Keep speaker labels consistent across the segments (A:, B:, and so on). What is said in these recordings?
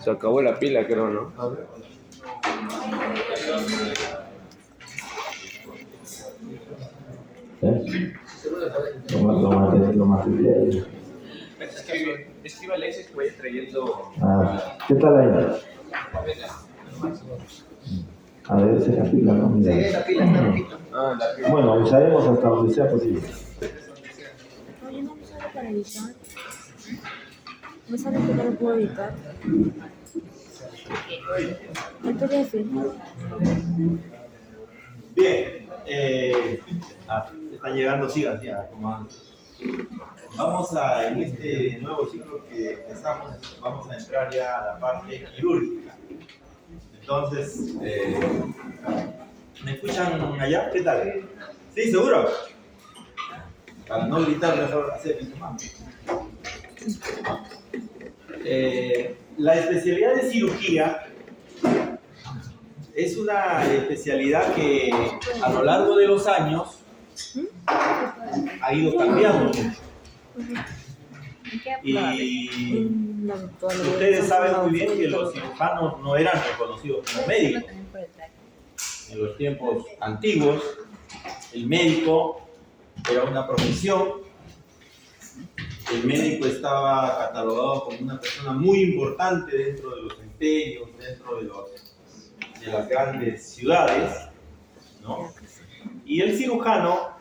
A: Se acabó la pila, creo, ¿no?
B: A ver.
C: Lo material.
A: Escríbale ese que vaya trayendo.
C: ¿Qué tal ahí? A ver, esa es la pila, ¿no? Mira.
D: Sí, esa pila está rojita.
A: La pila.
C: Bueno, usaremos hasta donde sea posible.
E: Oye, no me sale para editar. Me sale que no lo puedo editar. El PDF.
F: Bien, están llegando, sigan, como vamos en este nuevo ciclo que empezamos, vamos a entrar ya a la parte quirúrgica. Entonces, ¿me escuchan allá? ¿Qué tal? ¿Sí, seguro? Para no gritar, mejor hacer mi mano. La especialidad de cirugía es una especialidad que a lo largo de los años ha ido cambiando mucho. Y ustedes saben muy bien que los cirujanos no eran reconocidos como médicos. En los tiempos antiguos, el médico era una profesión. El médico estaba catalogado como una persona muy importante dentro de los imperios, dentro de las grandes ciudades, ¿no? Y el cirujano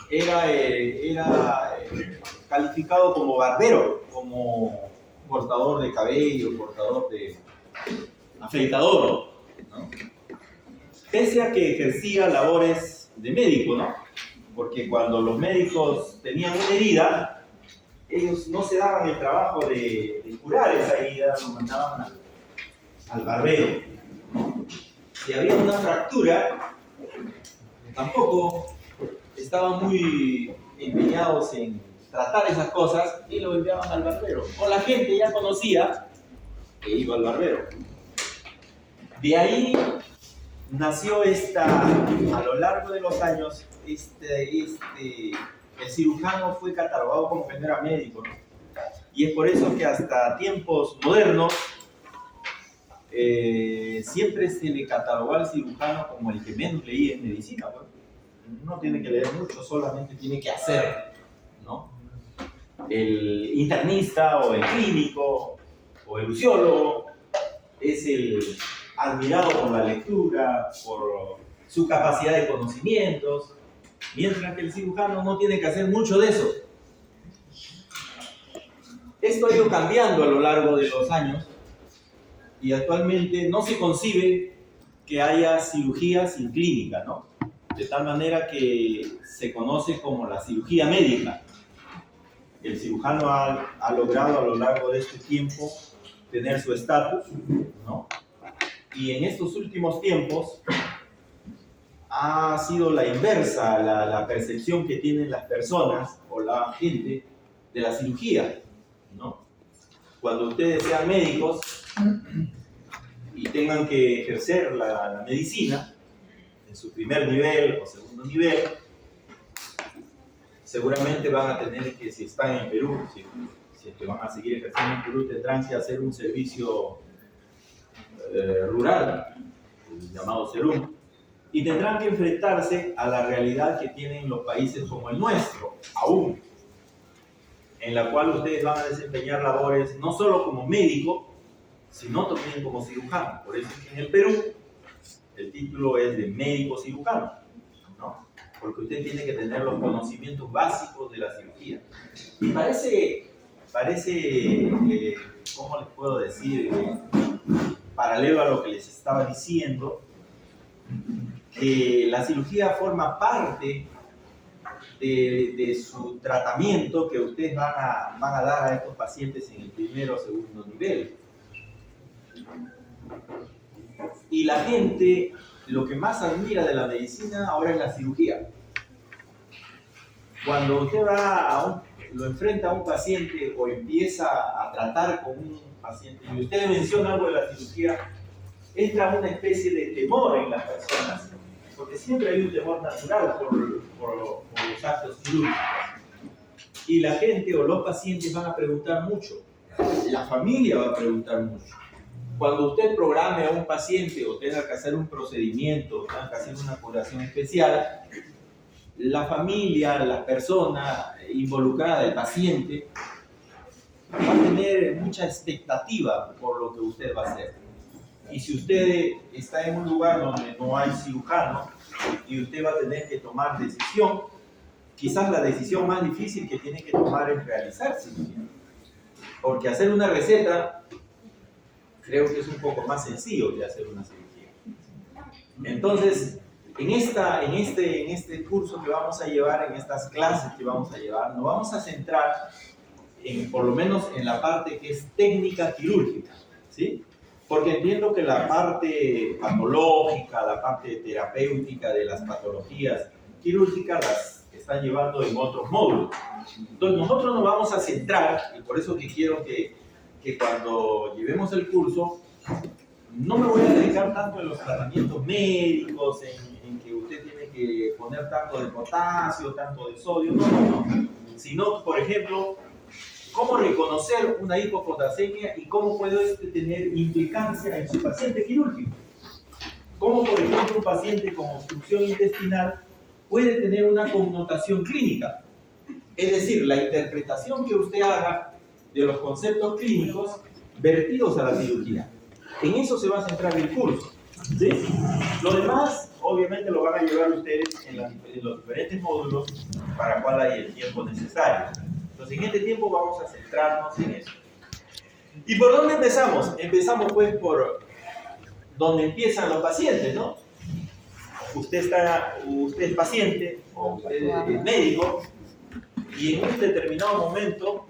F: era calificado como barbero, como cortador de cabello, cortador de afeitador, ¿no? Pese a que ejercía labores de médico, ¿no? Porque cuando los médicos tenían una herida, ellos no se daban el trabajo de curar esa herida, lo mandaban al barbero, ¿no? Si había una fractura, tampoco estaban muy empeñados en tratar esas cosas y lo enviaban al barbero. O la gente ya conocía que iba al barbero. De ahí nació a lo largo de los años, el cirujano fue catalogado como que no era médico, ¿no? Y es por eso que hasta tiempos modernos siempre se le catalogó al cirujano como el que menos leía en medicina, ¿no? No tiene que leer mucho, solamente tiene que hacer, ¿no? El internista o el clínico o el luciólogo es el admirado por la lectura, por su capacidad de conocimientos, mientras que el cirujano no tiene que hacer mucho de eso. Esto ha ido cambiando a lo largo de los años y actualmente no se concibe que haya cirugía sin clínica, ¿no? De tal manera que se conoce como la cirugía médica. El cirujano ha logrado a lo largo de este tiempo tener su estatus, ¿no? Y en estos últimos tiempos ha sido la inversa la percepción que tienen las personas o la gente de la cirugía, ¿no? Cuando ustedes sean médicos y tengan que ejercer la medicina en su primer nivel o segundo nivel, seguramente van a tener que, si están en Perú, si es que van a seguir ejerciendo en Perú, tendrán que hacer un servicio rural, llamado SERUM, y tendrán que enfrentarse a la realidad que tienen los países como el nuestro, aún, en la cual ustedes van a desempeñar labores no solo como médico, sino también como cirujano. Por eso en el Perú el título es de médico cirujano, ¿no? Porque usted tiene que tener los conocimientos básicos de la cirugía. Y parece ¿cómo les puedo decir? Paralelo a lo que les estaba diciendo, que la cirugía forma parte de su tratamiento que ustedes van a dar a estos pacientes en el primero o segundo nivel. Y la gente lo que más admira de la medicina ahora es la cirugía. Cuando usted lo enfrenta a un paciente o empieza a tratar con un paciente y usted le menciona algo de la cirugía, entra una especie de temor en las personas, porque siempre hay un temor natural por los actos quirúrgicos. Y la gente o los pacientes van a preguntar mucho. la familia va a preguntar mucho. Cuando usted programe a un paciente o tenga que hacer un procedimiento, tenga que hacer una curación especial, la familia, la persona involucrada, el paciente, va a tener mucha expectativa por lo que usted va a hacer. Y si usted está en un lugar donde no hay cirujano y usted va a tener que tomar decisión, quizás la decisión más difícil que tiene que tomar es realizar cirugía. Porque hacer una receta creo que es un poco más sencillo que hacer una cirugía. Entonces, en este curso que vamos a llevar, en estas clases que vamos a llevar, nos vamos a centrar por lo menos en la parte que es técnica quirúrgica, ¿sí? Porque entiendo que la parte patológica, la parte terapéutica de las patologías quirúrgicas las están llevando en otros módulos. Entonces nosotros nos vamos a centrar, y por eso que quiero que cuando llevemos el curso, no me voy a dedicar tanto en los tratamientos médicos, en que usted tiene que poner tanto de potasio, tanto de sodio, no. Sino, por ejemplo, cómo reconocer una hipopotasemia y cómo puede tener implicancia en su paciente quirúrgico. Cómo, por ejemplo, un paciente con obstrucción intestinal puede tener una connotación clínica. Es decir, la interpretación que usted haga de los conceptos clínicos vertidos a la cirugía. En eso se va a centrar el curso, ¿sí? Lo demás, obviamente, lo van a llevar ustedes en los diferentes módulos para cual hay el tiempo necesario. Entonces, en este tiempo vamos a centrarnos en eso. ¿Y por dónde empezamos? Empezamos, pues, por donde empiezan los pacientes, ¿no? Usted es paciente o usted es médico y en un determinado momento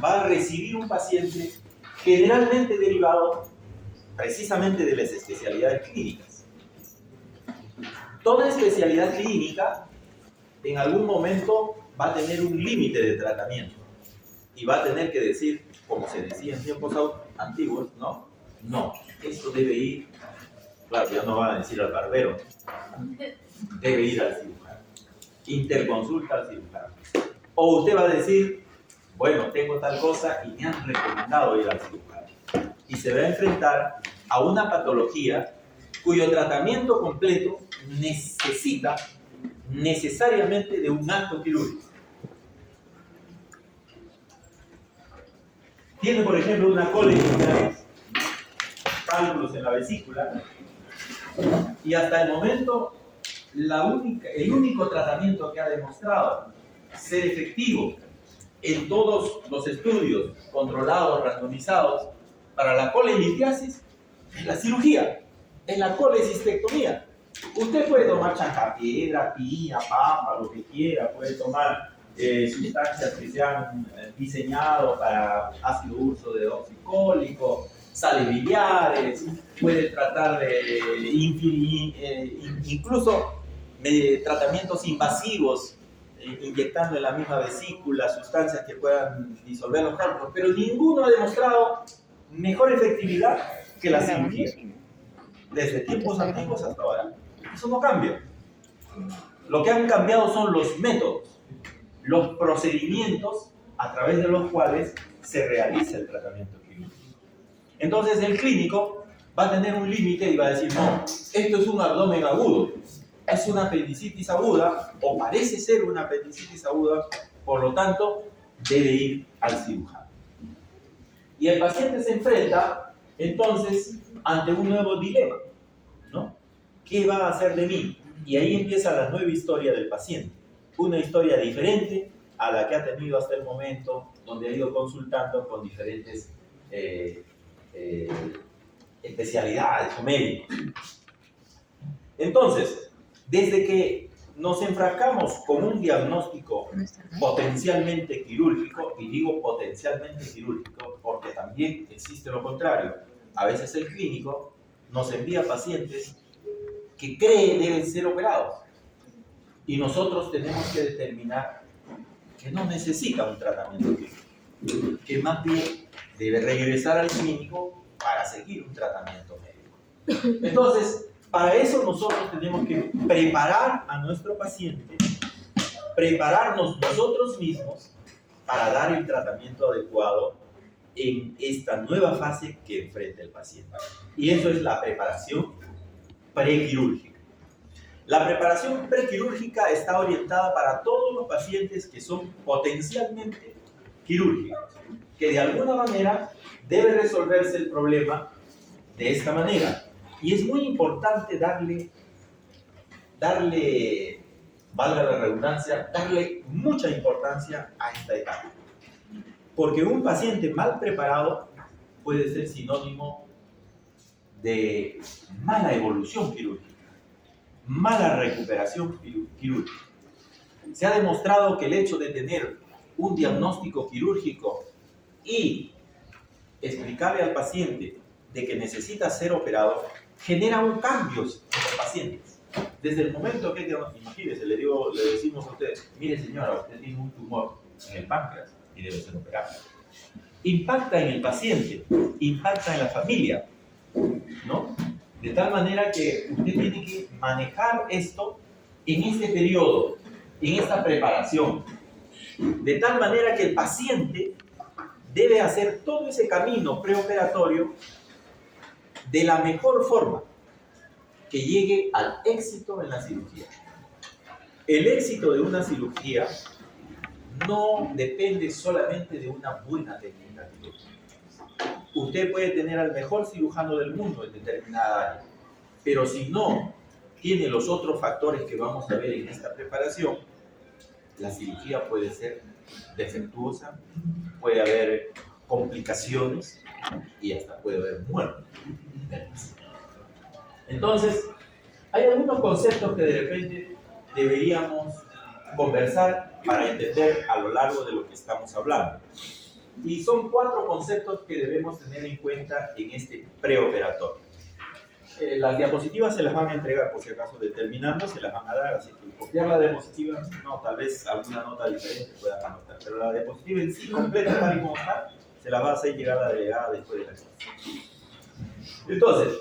F: va a recibir un paciente generalmente derivado precisamente de las especialidades clínicas. Toda especialidad clínica en algún momento va a tener un límite de tratamiento y va a tener que decir, como se decía en tiempos antiguos, no, esto debe ir, claro, ya no van a decir al barbero, debe ir al cirujano, interconsulta al cirujano. O usted va a decir, bueno, tengo tal cosa y me han recomendado ir al cirujano. Y se va a enfrentar a una patología cuyo tratamiento completo necesita necesariamente de un acto quirúrgico. Tiene, por ejemplo, una colección, cálculos en la vesícula, y hasta el momento el único tratamiento que ha demostrado ser efectivo en todos los estudios controlados, randomizados, para la colelitiasis es la cirugía, es la colecistectomía. Usted puede tomar chancapiedra, piña, papa, lo que quiera, puede tomar sustancias que se han diseñado para ácido urso de oxicólico, sales biliares, puede tratar de incluso tratamientos invasivos, inyectando en la misma vesícula sustancias que puedan disolver los cálculos, pero ninguno ha demostrado mejor efectividad que la cirugía, desde tiempos antiguos hasta ahora. Eso no cambia. Lo que han cambiado son los métodos, los procedimientos a través de los cuales se realiza el tratamiento clínico. Entonces el clínico va a tener un límite y va a decir, no, esto es un abdomen agudo, es una apendicitis aguda o parece ser una apendicitis aguda, por lo tanto debe ir al cirujano. Y el paciente se enfrenta entonces ante un nuevo dilema, ¿no? ¿Qué va a hacer de mí? Y ahí empieza la nueva historia del paciente, una historia diferente a la que ha tenido hasta el momento, donde ha ido consultando con diferentes especialidades o médicos. Entonces, desde que nos enfrascamos con un diagnóstico potencialmente quirúrgico, y digo potencialmente quirúrgico porque también existe lo contrario, a veces el clínico nos envía pacientes que cree deben ser operados y nosotros tenemos que determinar que no necesita un tratamiento clínico, que más bien debe regresar al clínico para seguir un tratamiento médico. Entonces, para eso nosotros tenemos que preparar a nuestro paciente, prepararnos nosotros mismos para dar el tratamiento adecuado en esta nueva fase que enfrenta el paciente. Y eso es la preparación prequirúrgica. La preparación prequirúrgica está orientada para todos los pacientes que son potencialmente quirúrgicos, que de alguna manera debe resolverse el problema de esta manera. Y es muy importante darle, valga la redundancia, darle mucha importancia a esta etapa. Porque un paciente mal preparado puede ser sinónimo de mala evolución quirúrgica, mala recuperación quirúrgica. Se ha demostrado que el hecho de tener un diagnóstico quirúrgico y explicarle al paciente de que necesita ser operado genera un cambio en los pacientes. Desde el momento que, imagínense, le decimos a usted, mire señora, usted tiene un tumor en el páncreas y debe ser operado. Impacta en el paciente, impacta en la familia, ¿no? De tal manera que usted tiene que manejar esto en este periodo, en esta preparación. De tal manera que el paciente debe hacer todo ese camino preoperatorio de la mejor forma, que llegue al éxito en la cirugía. El éxito de una cirugía no depende solamente de una buena técnica quirúrgica. Usted puede tener al mejor cirujano del mundo en determinada área, pero si no tiene los otros factores que vamos a ver en esta preparación, la cirugía puede ser defectuosa, puede haber complicaciones y hasta puede haber muerte. Entonces, hay algunos conceptos que de repente deberíamos conversar para entender a lo largo de lo que estamos hablando. Y son 4 conceptos que debemos tener en cuenta en este preoperatorio. Las diapositivas se las van a entregar, por si acaso, terminando, se las van a dar, así que copiar la diapositiva, no, tal vez alguna nota diferente puedan anotar, pero la diapositiva en sí, completa, tal y como está, se la va a hacer llegar a la delegada después de la clase. Entonces,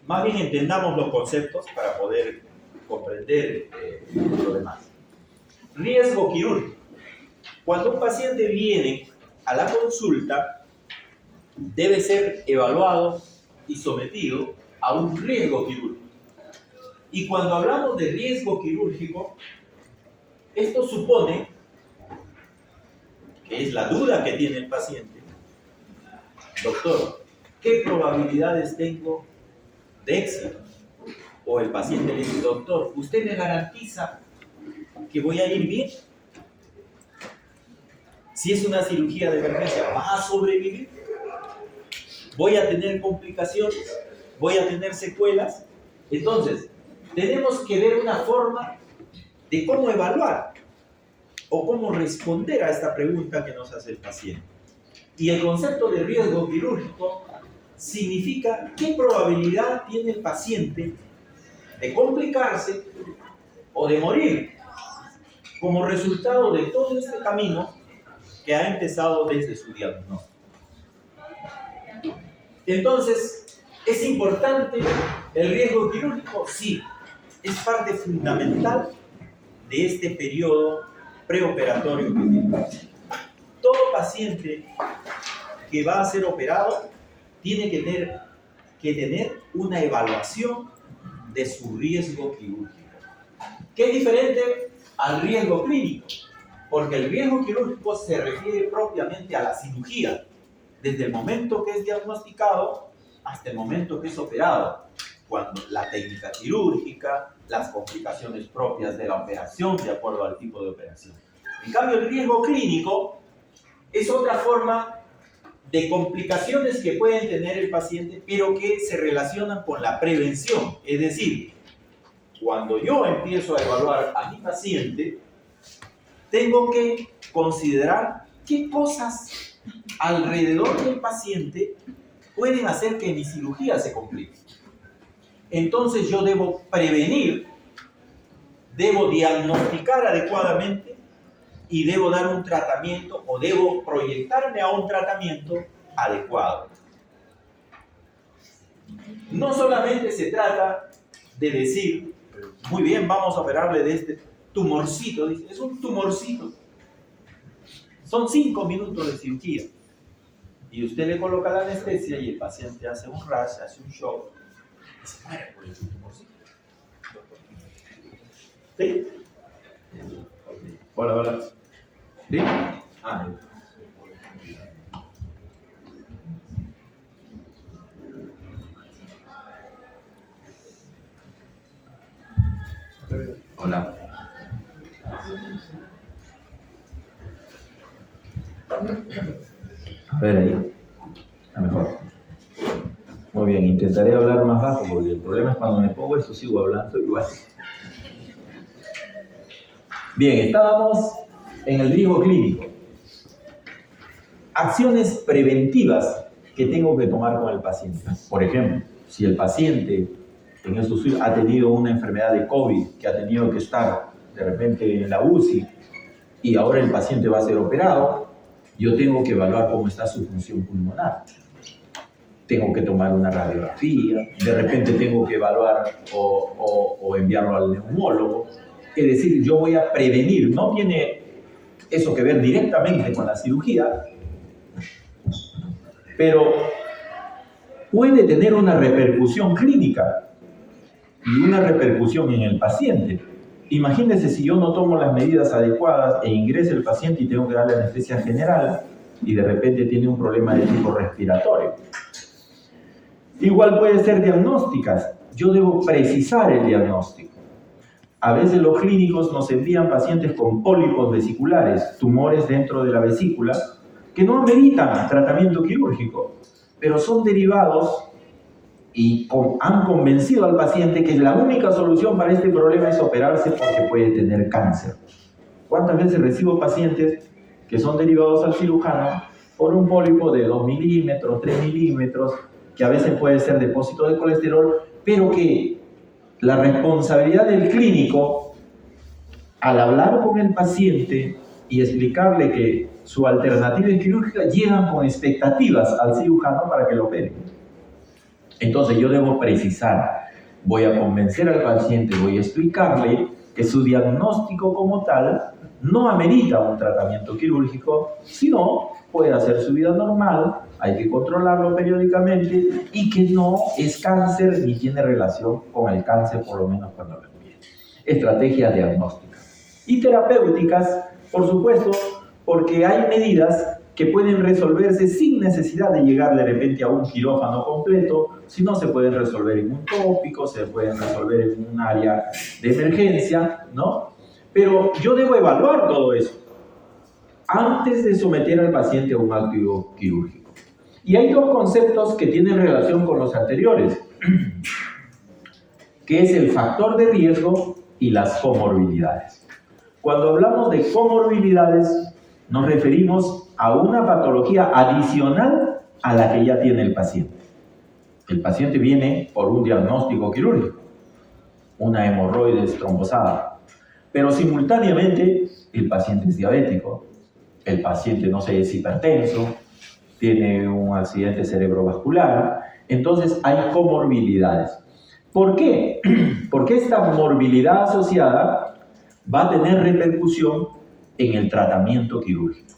F: más bien entendamos los conceptos para poder comprender lo demás. Riesgo quirúrgico. Cuando un paciente viene a la consulta, debe ser evaluado y sometido a un riesgo quirúrgico. Y cuando hablamos de riesgo quirúrgico, esto supone que es la duda que tiene el paciente. Doctor, ¿qué probabilidades tengo de éxito? O el paciente le dice, doctor, ¿usted me garantiza que voy a ir bien? Si es una cirugía de emergencia, ¿va a sobrevivir? ¿Voy a tener complicaciones? ¿Voy a tener secuelas? Entonces, tenemos que ver una forma de cómo evaluar o cómo responder a esta pregunta que nos hace el paciente. Y el concepto de riesgo quirúrgico significa qué probabilidad tiene el paciente de complicarse o de morir como resultado de todo este camino que ha empezado desde su diagnóstico. Entonces, ¿es importante el riesgo quirúrgico? Sí, es parte fundamental de este periodo preoperatorio que tiene. Todo paciente que va a ser operado tiene que tener una evaluación de su riesgo quirúrgico, que es diferente al riesgo clínico, porque el riesgo quirúrgico se refiere propiamente a la cirugía, desde el momento que es diagnosticado hasta el momento que es operado, cuando la técnica quirúrgica, las complicaciones propias de la operación, de acuerdo al tipo de operación. En cambio, el riesgo clínico es otra forma de complicaciones que pueden tener el paciente, pero que se relacionan con la prevención. Es decir, cuando yo empiezo a evaluar a mi paciente, tengo que considerar qué cosas alrededor del paciente pueden hacer que mi cirugía se complique. Entonces yo debo prevenir, debo diagnosticar adecuadamente y debo dar un tratamiento o debo proyectarme a un tratamiento adecuado. No solamente se trata de decir, muy bien, vamos a operarle de este tumorcito, dice, es un tumorcito. Son 5 minutos de cirugía. y usted le coloca la anestesia y el paciente hace un rash, hace un shock, y se muere por el tumorcito. ¿Sí? Hola, hola. ¿Sí? Ah, hola.
C: A ver ahí. A mejor. Muy bien, intentaré hablar más bajo porque el problema es cuando me pongo esto sigo hablando igual. Bien, estábamos en el riesgo clínico. Acciones preventivas que tengo que tomar con el paciente. Por ejemplo, si el paciente en estos ha tenido una enfermedad de COVID, que ha tenido que estar de repente en la UCI y ahora el paciente va a ser operado, yo tengo que evaluar cómo está su función pulmonar. Tengo que tomar una radiografía, de repente tengo que evaluar o enviarlo al neumólogo. Es decir, yo voy a prevenir, no tiene eso que ver directamente con la cirugía, pero puede tener una repercusión clínica y una repercusión en el paciente. Imagínense si yo no tomo las medidas adecuadas e ingresa el paciente y tengo que darle anestesia general y de repente tiene un problema de tipo respiratorio. Igual puede ser diagnósticas. Yo debo precisar el diagnóstico. A veces los clínicos nos envían pacientes con pólipos vesiculares, tumores dentro de la vesícula, que no ameritan tratamiento quirúrgico, pero son derivados y han convencido al paciente que la única solución para este problema es operarse porque puede tener cáncer. ¿Cuántas veces recibo pacientes que son derivados al cirujano por un pólipo de 2 milímetros, 3 milímetros, que a veces puede ser depósito de colesterol, pero que la responsabilidad del clínico, al hablar con el paciente y explicarle que su alternativa es quirúrgica, llegan con expectativas al cirujano para que lo opere. Entonces yo debo precisar, voy a convencer al paciente, voy a explicarle que su diagnóstico como tal no amerita un tratamiento quirúrgico, sino puede hacer su vida normal, hay que controlarlo periódicamente y que no es cáncer ni tiene relación con el cáncer, por lo menos cuando lo empieza. Estrategias diagnósticas y terapéuticas, por supuesto, porque hay medidas que pueden resolverse sin necesidad de llegar de repente a un quirófano completo, sino se pueden resolver en un tópico, se pueden resolver en un área de emergencia, ¿no? Pero yo debo evaluar todo eso antes de someter al paciente a un acto quirúrgico. Y hay dos conceptos que tienen relación con los anteriores, que es el factor de riesgo y las comorbilidades. Cuando hablamos de comorbilidades, nos referimos a una patología adicional a la que ya tiene el paciente. El paciente viene por un diagnóstico quirúrgico, una hemorroides trombosada, pero simultáneamente el paciente es diabético, el paciente, no sé, es hipertenso, tiene un accidente cerebrovascular, entonces hay comorbilidades. ¿Por qué? Porque esta morbilidad asociada va a tener repercusión en el tratamiento quirúrgico.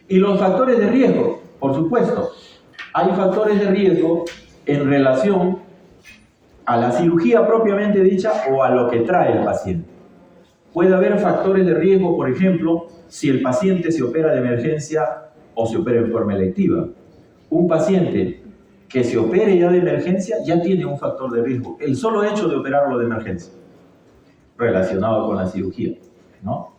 C: Y los factores de riesgo, por supuesto, hay factores de riesgo en relación a la cirugía propiamente dicha o a lo que trae el paciente. Puede haber factores de riesgo, por ejemplo, si el paciente se opera de emergencia o se opera en forma electiva. Un paciente que se opere ya de emergencia ya tiene un factor de riesgo. El solo hecho de operarlo de emergencia, relacionado con la cirugía, ¿no?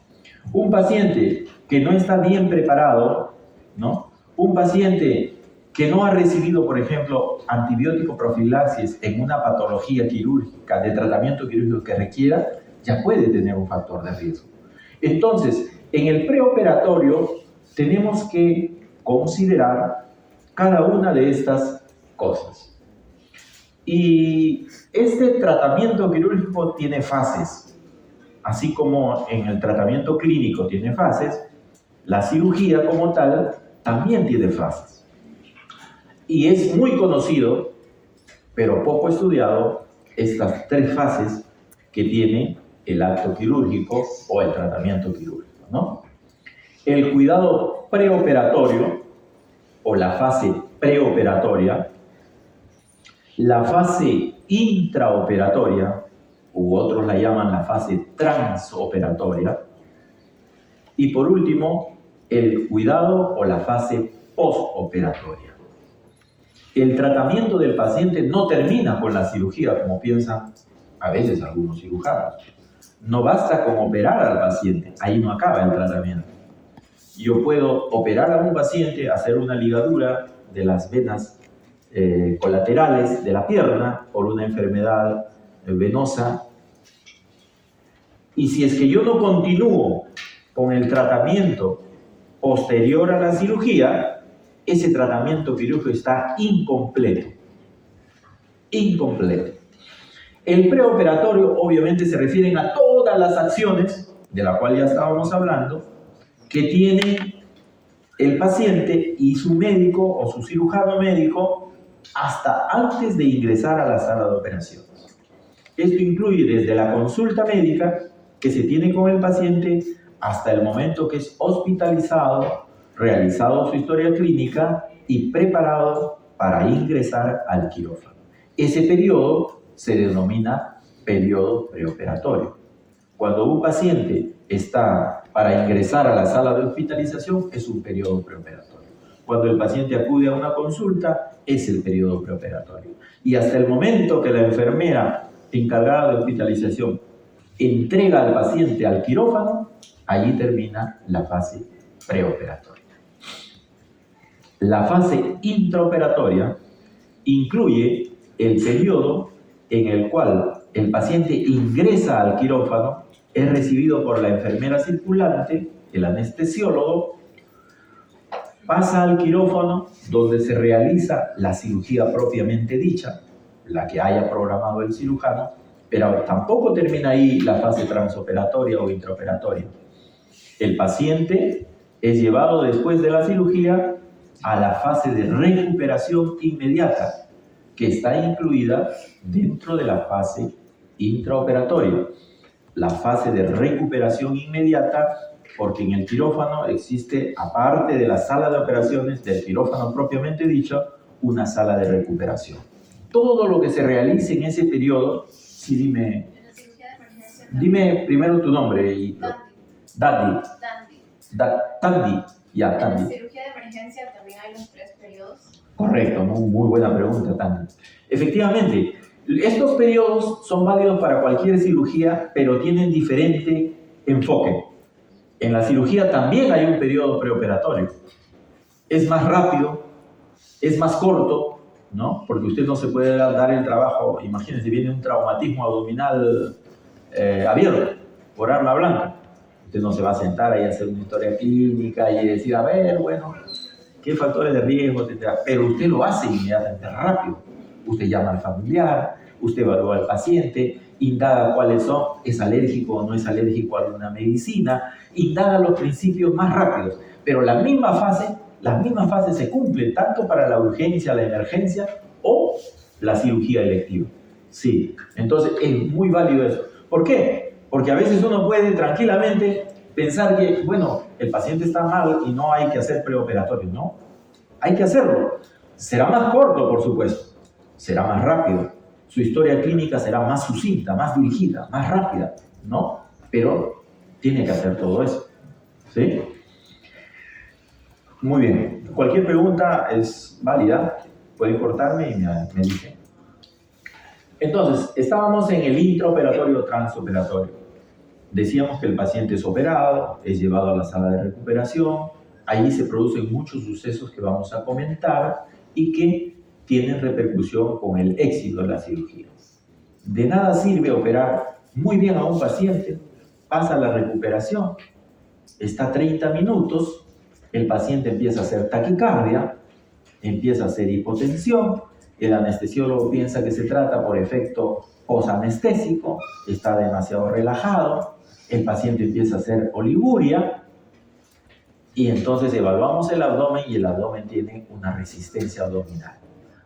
C: Un paciente que no está bien preparado, ¿no? Un paciente que no ha recibido, por ejemplo, antibiótico profilaxis en una patología quirúrgica, de tratamiento quirúrgico que requiera, ya puede tener un factor de riesgo. Entonces, en el preoperatorio tenemos que considerar cada una de estas cosas. Y este tratamiento quirúrgico tiene fases. Así como en el tratamiento clínico tiene fases, la cirugía como tal también tiene fases. Y es muy conocido, pero poco estudiado, estas tres fases que tiene el acto quirúrgico o el tratamiento quirúrgico, ¿no? El cuidado preoperatorio o la fase preoperatoria, la fase intraoperatoria, u otros la llaman la fase transoperatoria, y por último, el cuidado o la fase postoperatoria. El tratamiento del paciente no termina con la cirugía, como piensan a veces algunos cirujanos. No basta con operar al paciente, ahí no acaba el tratamiento. Yo puedo operar a un paciente, hacer una ligadura de las venas colaterales de la pierna por una enfermedad venosa, y si es que yo no continúo con el tratamiento posterior a la cirugía, ese tratamiento quirúrgico está incompleto. Incompleto. El preoperatorio obviamente se refieren a todas las acciones, de la cual ya estábamos hablando, que tiene el paciente y su médico o su cirujano médico hasta antes de ingresar a la sala de operaciones. Esto incluye desde la consulta médica que se tiene con el paciente hasta el momento que es hospitalizado, realizado su historia clínica y preparado para ingresar al quirófano. Ese periodo se denomina periodo preoperatorio. Cuando un paciente está para ingresar a la sala de hospitalización, es un periodo preoperatorio. Cuando el paciente acude a una consulta, es el periodo preoperatorio. Y hasta el momento que la enfermera encargada de hospitalización entrega al paciente al quirófano, allí termina la fase preoperatoria. La fase intraoperatoria incluye el periodo en el cual el paciente ingresa al quirófano, es recibido por la enfermera circulante, el anestesiólogo, pasa al quirófano donde se realiza la cirugía propiamente dicha, la que haya programado el cirujano, pero tampoco termina ahí la fase transoperatoria o intraoperatoria. El paciente es llevado después de la cirugía a la fase de recuperación inmediata, que está incluida dentro de la fase intraoperatoria. La fase de recuperación inmediata, porque en el quirófano existe, aparte de la sala de operaciones del quirófano propiamente dicho, una sala de recuperación. Todo lo que se realice en ese periodo, sí, dime primero tu nombre. Dandy. Tandy. Ya, Tandy.
B: En la cirugía de emergencia también hay los 3 periodos.
C: Correcto, muy buena pregunta, Tandy. Efectivamente, estos periodos son válidos para cualquier cirugía, pero tienen diferente enfoque. En la cirugía también hay un periodo preoperatorio. Es más rápido, es más corto, ¿no? Porque usted no se puede dar el trabajo, imagínense, viene un traumatismo abdominal abierto por arma blanca. Usted no se va a sentar ahí a hacer una historia clínica y decir, a ver, bueno, ¿qué factores de riesgo tendrá? Pero usted lo hace inmediatamente, rápido. Usted llama al familiar, usted evalúa al paciente, indaga cuáles son, es alérgico o no es alérgico a alguna medicina, indaga los principios más rápidos. Pero las mismas fases se cumplen tanto para la urgencia, la emergencia o la cirugía electiva. Sí, entonces es muy válido eso. ¿Por qué? Porque a veces uno puede tranquilamente pensar que, bueno, el paciente está mal y no hay que hacer preoperatorio. No, hay que hacerlo. Será más corto, por supuesto. Será más rápido. Su historia clínica será más sucinta, más dirigida, más rápida, ¿no? Pero tiene que hacer todo eso. ¿Sí? Muy bien. Cualquier pregunta es válida. Puede cortarme y me dice. Entonces, estábamos en el intraoperatorio transoperatorio. Decíamos que el paciente es operado, es llevado a la sala de recuperación. Allí se producen muchos sucesos que vamos a comentar y que tienen repercusión con el éxito de la cirugía. De nada sirve operar muy bien a un paciente, pasa la recuperación, está 30 minutos, el paciente empieza a hacer taquicardia, empieza a hacer hipotensión, el anestesiólogo piensa que se trata por efecto posanestésico, está demasiado relajado, el paciente empieza a hacer oliguria y entonces evaluamos el abdomen y el abdomen tiene una resistencia abdominal.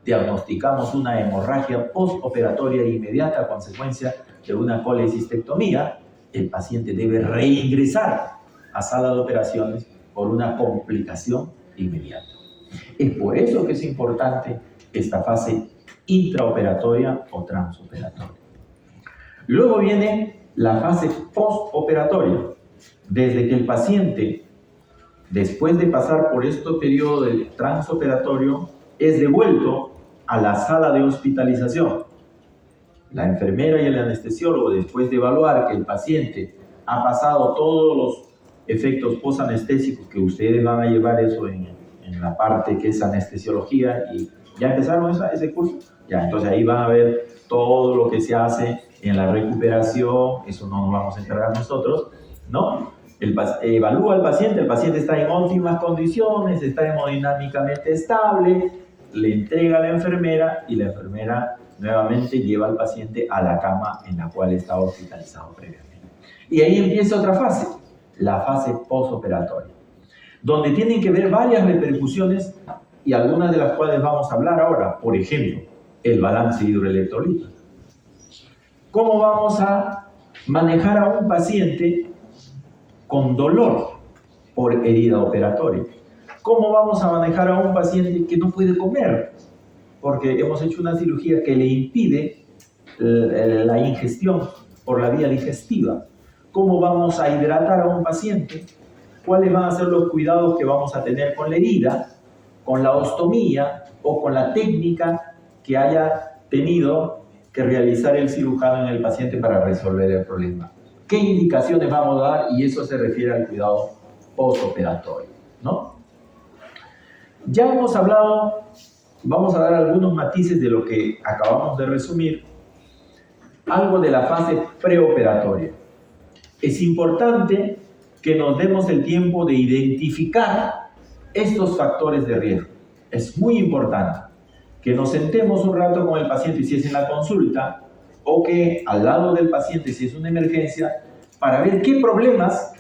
C: Diagnosticamos una hemorragia postoperatoria inmediata a consecuencia de una colecistectomía. El paciente debe reingresar a sala de operaciones por una complicación inmediata. Es por eso que es importante esta fase intraoperatoria o transoperatoria. Luego viene la fase postoperatoria. Desde que el paciente, después de pasar por este periodo del transoperatorio, es devuelto a la sala de hospitalización. La enfermera y el anestesiólogo, después de evaluar que el paciente ha pasado todos los efectos postanestésicos, que ustedes van a llevar eso en la parte que es anestesiología, y ¿ya empezaron ese curso? Ya, entonces ahí van a ver todo lo que se hace en la recuperación, eso no nos vamos a encargar nosotros, ¿no? Evalúa al paciente, el paciente está en óptimas condiciones, está hemodinámicamente estable, le entrega a la enfermera y la enfermera nuevamente lleva al paciente a la cama en la cual estaba hospitalizado previamente. Y ahí empieza otra fase, la fase postoperatoria, donde tienen que ver varias repercusiones y algunas de las cuales vamos a hablar ahora. Por ejemplo, el balance hidroelectrolítico. ¿Cómo vamos a manejar a un paciente con dolor por herida operatoria? ¿Cómo vamos a manejar a un paciente que no puede comer? Porque hemos hecho una cirugía que le impide la ingestión por la vía digestiva. ¿Cómo vamos a hidratar a un paciente? ¿Cuáles van a ser los cuidados que vamos a tener con la herida, con la ostomía o con la técnica que haya tenido que realizar el cirujano en el paciente para resolver el problema? ¿Qué indicaciones vamos a dar? Y eso se refiere al cuidado postoperatorio, ¿no? Ya hemos hablado, vamos a dar algunos matices de lo que acabamos de resumir, algo de la fase preoperatoria. Es importante que nos demos el tiempo de identificar estos factores de riesgo. Es muy importante que nos sentemos un rato con el paciente si es en la consulta, o que al lado del paciente si es una emergencia, para ver qué problemas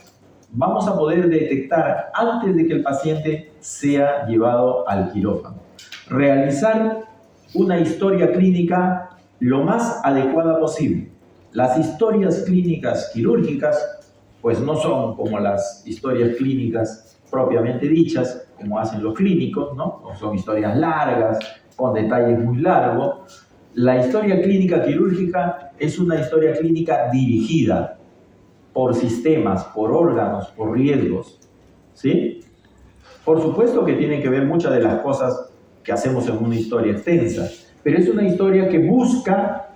C: vamos a poder detectar antes de que el paciente sea llevado al quirófano. Realizar una historia clínica lo más adecuada posible. Las historias clínicas quirúrgicas pues no son como las historias clínicas propiamente dichas, como hacen los clínicos, ¿no? Son historias largas, con detalles muy largos. La historia clínica quirúrgica es una historia clínica dirigida por sistemas, por órganos, por riesgos, ¿sí? Por supuesto que tienen que ver muchas de las cosas que hacemos en una historia extensa, pero es una historia que busca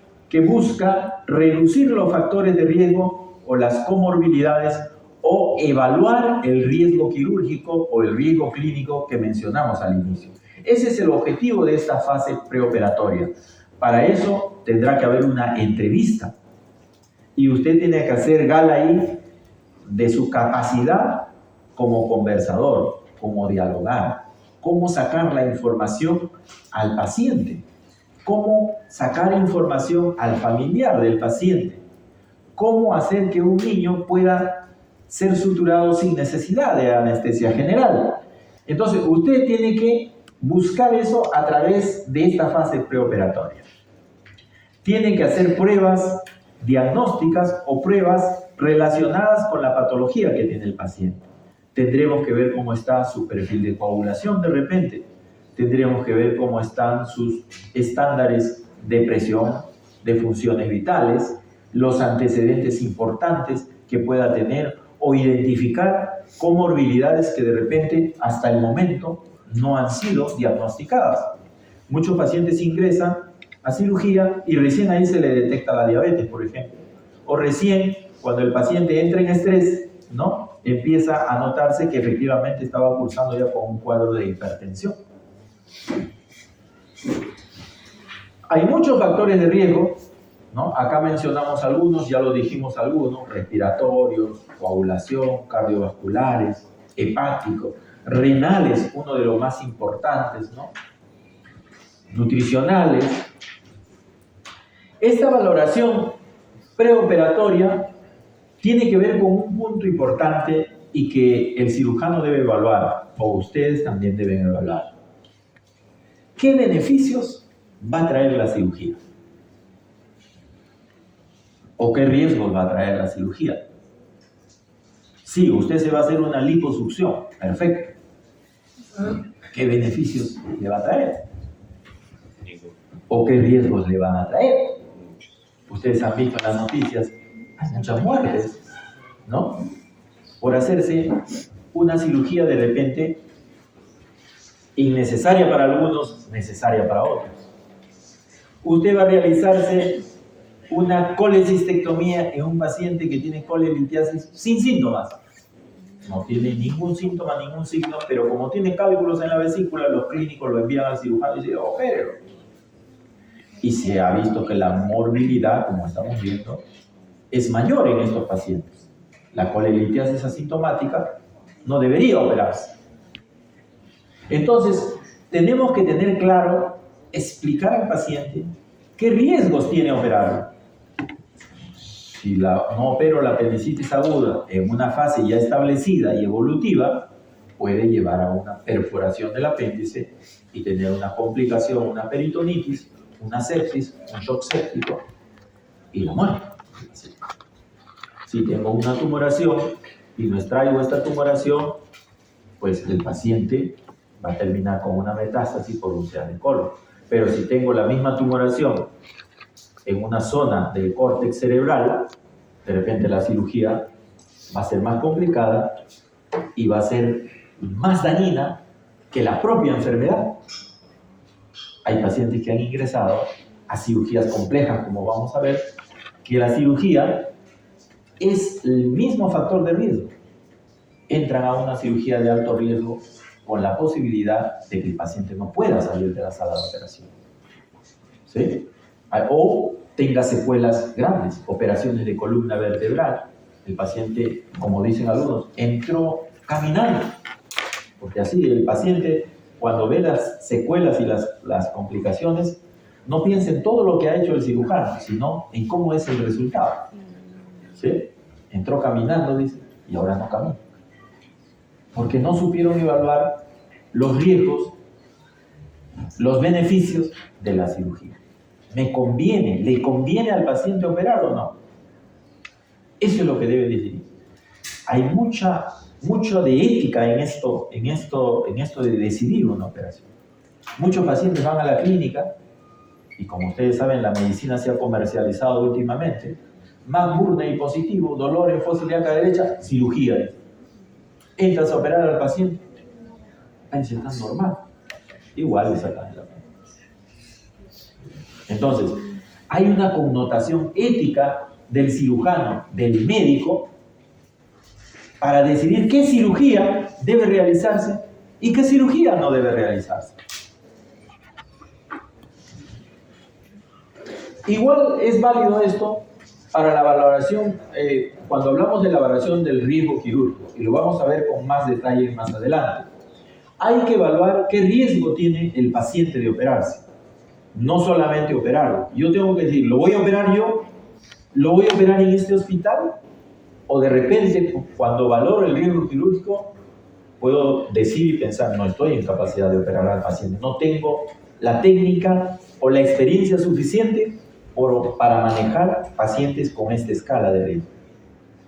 C: reducir los factores de riesgo o las comorbilidades o evaluar el riesgo quirúrgico o el riesgo clínico que mencionamos al inicio. Ese es el objetivo de esta fase preoperatoria. Para eso tendrá que haber una entrevista y usted tiene que hacer gala ahí de su capacidad como conversador, como dialogar, cómo sacar la información al paciente, cómo sacar información al familiar del paciente, cómo hacer que un niño pueda ser suturado sin necesidad de anestesia general. Entonces, usted tiene que buscar eso a través de esta fase preoperatoria. Tiene que hacer pruebas diagnósticas o pruebas relacionadas con la patología que tiene el paciente. Tendremos que ver cómo está su perfil de coagulación de repente. Tendremos que ver cómo están sus estándares de presión, de funciones vitales, los antecedentes importantes que pueda tener o identificar comorbilidades que de repente hasta el momento no han sido diagnosticadas. Muchos pacientes ingresan a cirugía y recién ahí se le detecta la diabetes, por ejemplo. O recién, cuando el paciente entra en estrés, ¿no? Empieza a notarse que efectivamente estaba cursando ya con un cuadro de hipertensión. Hay muchos factores de riesgo, ¿no? Acá mencionamos algunos, ya lo dijimos algunos: respiratorios, coagulación, cardiovasculares, hepáticos, renales, uno de los más importantes, ¿no? Nutricionales. Esta valoración preoperatoria tiene que ver con un punto importante y que el cirujano debe evaluar, o ustedes también deben evaluar. ¿Qué beneficios va a traer la cirugía? ¿O qué riesgos va a traer la cirugía? Sí, usted se va a hacer una liposucción, perfecto. ¿qué beneficios le va a traer? ¿O qué riesgos le van a traer? Ustedes han visto en las noticias, hay muchas muertes, ¿no? Por hacerse una cirugía de repente innecesaria para algunos, necesaria para otros. Usted va a realizarse una colecistectomía en un paciente que tiene colelitiasis sin síntomas. No tiene ningún síntoma, ningún signo, pero como tiene cálculos en la vesícula, los clínicos lo envían al cirujano y dicen, opérelo. Y se ha visto que la morbilidad, como estamos viendo, es mayor en estos pacientes. La colelitiasis asintomática no debería operarse. Entonces, tenemos que tener claro, explicar al paciente qué riesgos tiene operarlo. Si no opero la apendicitis aguda en una fase ya establecida y evolutiva, puede llevar a una perforación del apéndice y tener una complicación, una peritonitis, una sepsis, un shock séptico y la muerte. Si tengo una tumoración y no extraigo esta tumoración, pues el paciente va a terminar con una metástasis por úlcera de colon. Pero si tengo la misma tumoración en una zona del córtex cerebral, de repente la cirugía va a ser más complicada y va a ser más dañina que la propia enfermedad. Hay pacientes que han ingresado a cirugías complejas, como vamos a ver, que la cirugía es el mismo factor de riesgo. Entran a una cirugía de alto riesgo con la posibilidad de que el paciente no pueda salir de la sala de operación. ¿Sí? O tenga secuelas grandes, operaciones de columna vertebral. El paciente, como dicen algunos, entró caminando. Porque así el paciente, cuando ve las secuelas y las complicaciones, no piensa en todo lo que ha hecho el cirujano, sino en cómo es el resultado. ¿Sí? Entró caminando, dice, y ahora no camina. Porque no supieron evaluar los riesgos, los beneficios de la cirugía. ¿Le conviene al paciente operar o no? Eso es lo que debe decidir. Hay mucho de ética en esto de decidir una operación. Muchos pacientes van a la clínica y, como ustedes saben, la medicina se ha comercializado últimamente. Más Burney positivo, dolor en fosa ilíaca derecha, cirugía. Entras a operar al paciente, si está normal, igual le sacan la mano. Entonces, hay una connotación ética del cirujano, del médico, para decidir qué cirugía debe realizarse y qué cirugía no debe realizarse. Igual es válido esto para la valoración, cuando hablamos de la valoración del riesgo quirúrgico, y lo vamos a ver con más detalle más adelante. Hay que evaluar qué riesgo tiene el paciente de operarse. No solamente operarlo. Yo tengo que decir, ¿lo voy a operar yo? ¿Lo voy a operar en este hospital? O de repente, cuando valoro el riesgo quirúrgico, puedo decir y pensar, no estoy en capacidad de operar al paciente. No tengo la técnica o la experiencia suficiente para manejar pacientes con esta escala de riesgo.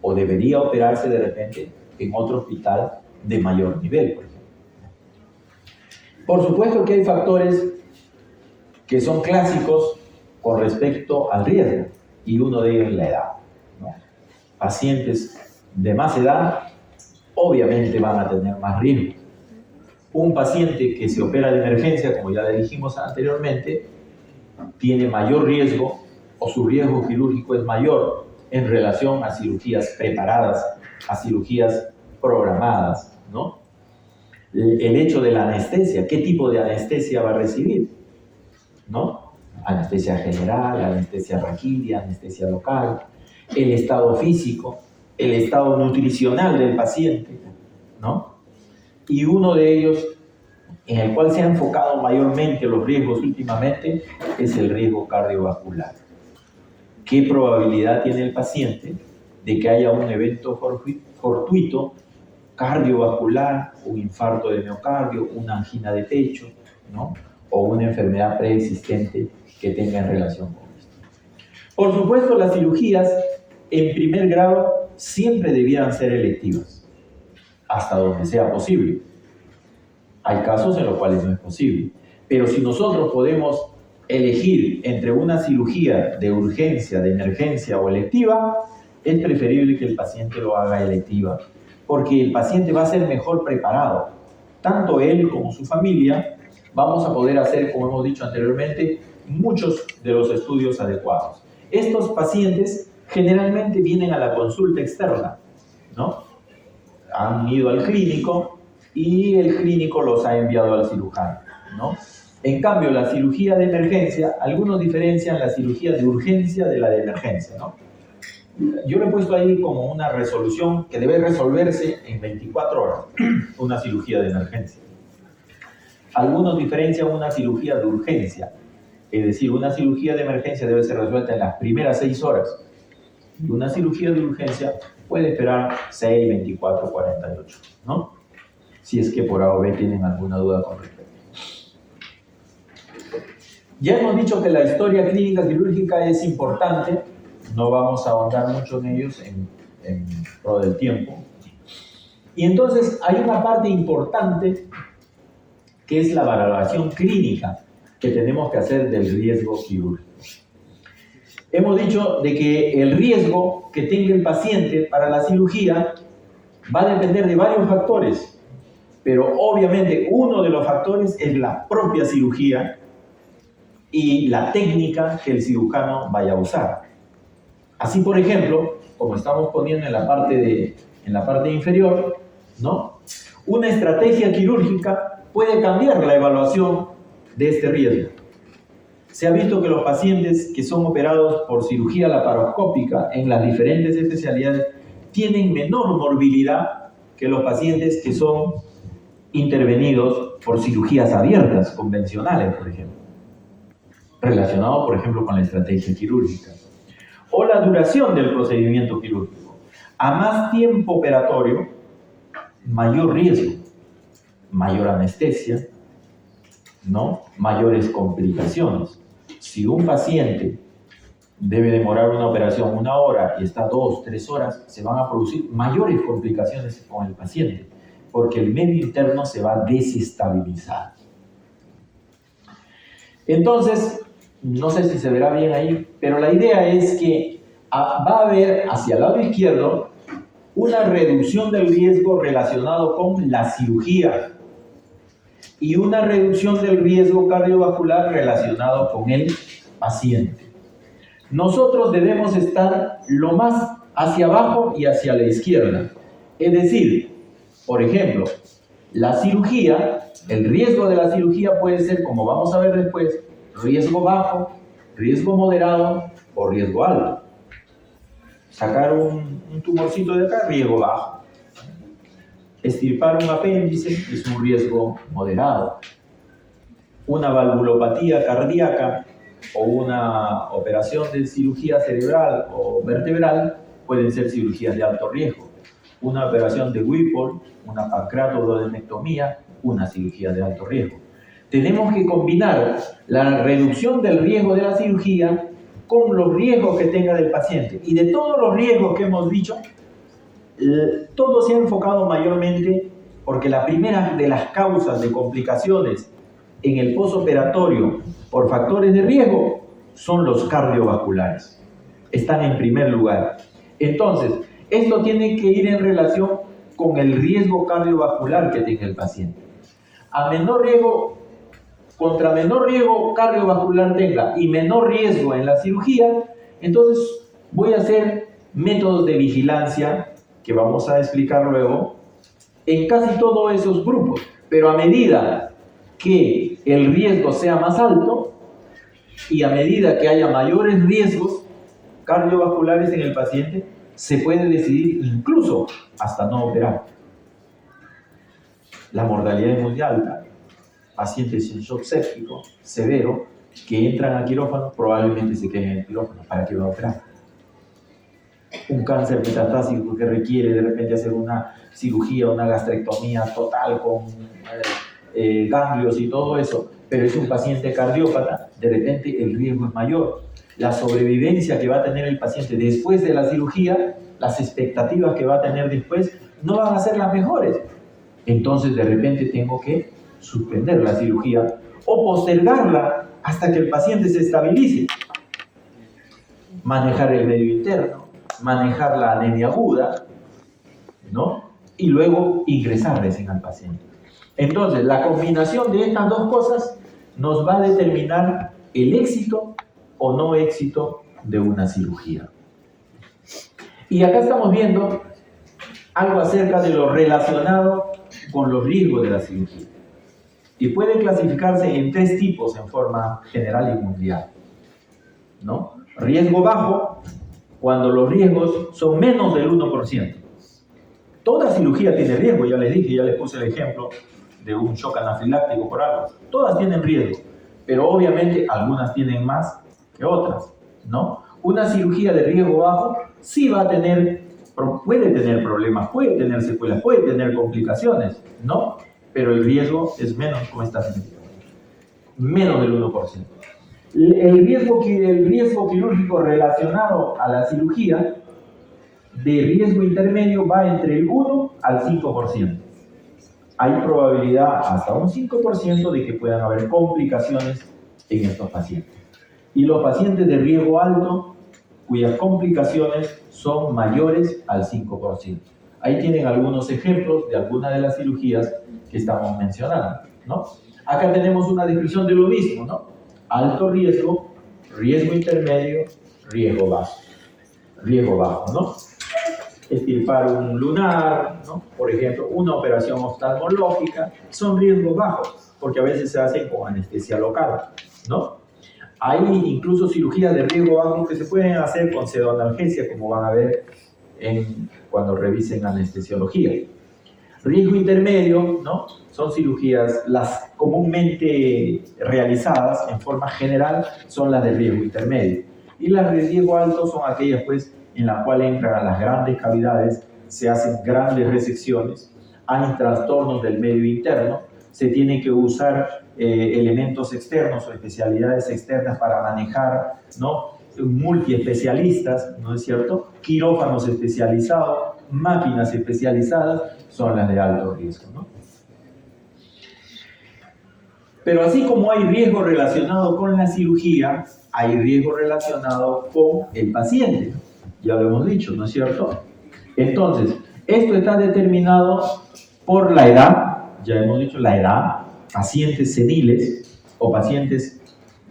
C: O debería operarse de repente en otro hospital de mayor nivel, por ejemplo. Por supuesto que hay factores que son clásicos con respecto al riesgo, y uno de ellos es la edad, ¿no? Pacientes de más edad obviamente van a tener más riesgo. Un paciente que se opera de emergencia, como ya le dijimos anteriormente, tiene mayor riesgo, o su riesgo quirúrgico es mayor en relación a cirugías preparadas, a cirugías programadas, ¿no? El hecho de la anestesia, ¿qué tipo de anestesia va a recibir? ¿No? Anestesia general, anestesia raquídea, anestesia local, el estado físico, el estado nutricional del paciente, ¿no? Y uno de ellos, en el cual se han enfocado mayormente los riesgos últimamente, es el riesgo cardiovascular. ¿Qué probabilidad tiene el paciente de que haya un evento fortuito cardiovascular, un infarto de miocardio, una angina de pecho, ¿no? O una enfermedad preexistente que tenga en relación con esto? Por supuesto, las cirugías en primer grado siempre debieran ser electivas, hasta donde sea posible. Hay casos en los cuales no es posible. Pero si nosotros podemos elegir entre una cirugía de urgencia, de emergencia o electiva, es preferible que el paciente lo haga electiva, porque el paciente va a ser mejor preparado. Tanto él como su familia vamos a poder hacer, como hemos dicho anteriormente, muchos de los estudios adecuados. Estos pacientes generalmente vienen a la consulta externa, ¿no? Han ido al clínico y el clínico los ha enviado al cirujano, ¿no? En cambio, la cirugía de emergencia, algunos diferencian la cirugía de urgencia de la de emergencia, ¿no? Yo le he puesto ahí como una resolución que debe resolverse en 24 horas, una cirugía de emergencia. Algunos diferencian una cirugía de urgencia, es decir, una cirugía de emergencia debe ser resuelta en las primeras 6 horas. Y una cirugía de urgencia puede esperar 6, 24, 48, ¿no? Si es que por A o B tienen alguna duda con respecto. Ya hemos dicho que la historia clínica quirúrgica es importante, no vamos a ahondar mucho en ellos en todo el tiempo. Y entonces hay una parte importante que es la valoración clínica que tenemos que hacer del riesgo quirúrgico. Hemos dicho de que el riesgo que tenga el paciente para la cirugía va a depender de varios factores, pero obviamente uno de los factores es la propia cirugía y la técnica que el cirujano vaya a usar. Así, por ejemplo, como estamos poniendo en la parte inferior, ¿no? Una estrategia quirúrgica puede cambiar la evaluación de este riesgo. Se ha visto que los pacientes que son operados por cirugía laparoscópica en las diferentes especialidades tienen menor morbilidad que los pacientes que son intervenidos por cirugías abiertas, convencionales, por ejemplo, relacionado, por ejemplo, con la estrategia quirúrgica. O la duración del procedimiento quirúrgico. A más tiempo operatorio, mayor riesgo, mayor anestesia, ¿no? Mayores complicaciones. Si un paciente debe demorar una operación 1 hora y está 2, 3 horas, se van a producir mayores complicaciones con el paciente, porque el medio interno se va a desestabilizar. Entonces, no sé si se verá bien ahí, pero la idea es que va a haber hacia el lado izquierdo una reducción del riesgo relacionado con la cirugía y una reducción del riesgo cardiovascular relacionado con el paciente. Nosotros debemos estar lo más hacia abajo y hacia la izquierda. Es decir, por ejemplo, la cirugía, el riesgo de la cirugía puede ser, como vamos a ver después, riesgo bajo, riesgo moderado o riesgo alto. Sacar un tumorcito de acá, riesgo bajo. Extirpar un apéndice es un riesgo moderado. Una valvulopatía cardíaca o una operación de cirugía cerebral o vertebral pueden ser cirugías de alto riesgo. Una operación de Whipple, una pancreatoduodenectomía, una cirugía de alto riesgo. Tenemos que combinar la reducción del riesgo de la cirugía con los riesgos que tenga del paciente. Y de todos los riesgos que hemos dicho, todo se ha enfocado mayormente porque la primera de las causas de complicaciones en el postoperatorio por factores de riesgo son los cardiovasculares. Están en primer lugar. Entonces, esto tiene que ir en relación con el riesgo cardiovascular que tenga el paciente. A menor riesgo, contra menor riesgo cardiovascular tenga y menor riesgo en la cirugía, entonces voy a hacer métodos de vigilancia que vamos a explicar luego en casi todos esos grupos, pero a medida que el riesgo sea más alto y a medida que haya mayores riesgos cardiovasculares en el paciente, se puede decidir incluso hasta no operar. La mortalidad es muy alta. Pacientes en shock séptico severo que entran a quirófano probablemente se queden en el quirófano. ¿Para qué va a operar? Un cáncer metastásico que requiere de repente hacer una cirugía, una gastrectomía total con ganglios y todo eso, pero es un paciente cardiópata, de repente el riesgo es mayor. La sobrevivencia que va a tener el paciente después de la cirugía, las expectativas que va a tener después, no van a ser las mejores. Entonces de repente tengo que suspender la cirugía o postergarla hasta que el paciente se estabilice. Manejar el medio interno, manejar la anemia aguda, ¿no? Y luego ingresar recién al paciente. Entonces, la combinación de estas dos cosas nos va a determinar el éxito o no éxito de una cirugía. Y acá estamos viendo algo acerca de lo relacionado con los riesgos de la cirugía. Y puede clasificarse en 3 tipos en forma general y mundial, ¿no? Riesgo bajo, cuando los riesgos son menos del 1%. Toda cirugía tiene riesgo, ya les dije, ya les puse el ejemplo de un shock anafiláctico por algo. Todas tienen riesgo, pero obviamente algunas tienen más que otras, ¿no? Una cirugía de riesgo bajo sí va a tener, puede tener problemas, puede tener secuelas, puede tener complicaciones, ¿no? Pero el riesgo es menos, como está significando, menos del 1%. El riesgo quirúrgico relacionado a la cirugía de riesgo intermedio va entre el 1 al 5%. Hay probabilidad hasta un 5% de que puedan haber complicaciones en estos pacientes. Y los pacientes de riesgo alto, cuyas complicaciones son mayores al 5%. Ahí tienen algunos ejemplos de algunas de las cirugías que estamos mencionando, ¿no? Acá tenemos una descripción de lo mismo, ¿no? Alto riesgo, riesgo intermedio, riesgo bajo. Riesgo bajo, ¿no? Extirpar un lunar, ¿no? Por ejemplo, una operación oftalmológica, son riesgos bajos, porque a veces se hacen con anestesia local, ¿no? Hay incluso cirugías de riesgo bajo que se pueden hacer con pseudoanalgesia, como van a ver cuando revisen anestesiología. Riesgo intermedio, ¿no? Son cirugías, las comúnmente realizadas en forma general, son las de riesgo intermedio. Y las de riesgo alto son aquellas, pues, en las cuales entran a las grandes cavidades, se hacen grandes resecciones, hay trastornos del medio interno, se tienen que usar elementos externos o especialidades externas para manejar, ¿no? Multiespecialistas, ¿no es cierto? Quirófanos especializados, máquinas especializadas, son las de alto riesgo, ¿no? Pero así como hay riesgo relacionado con la cirugía, hay riesgo relacionado con el paciente. Ya lo hemos dicho, ¿no es cierto? Entonces, esto está determinado por la edad, ya hemos dicho la edad, pacientes seniles o pacientes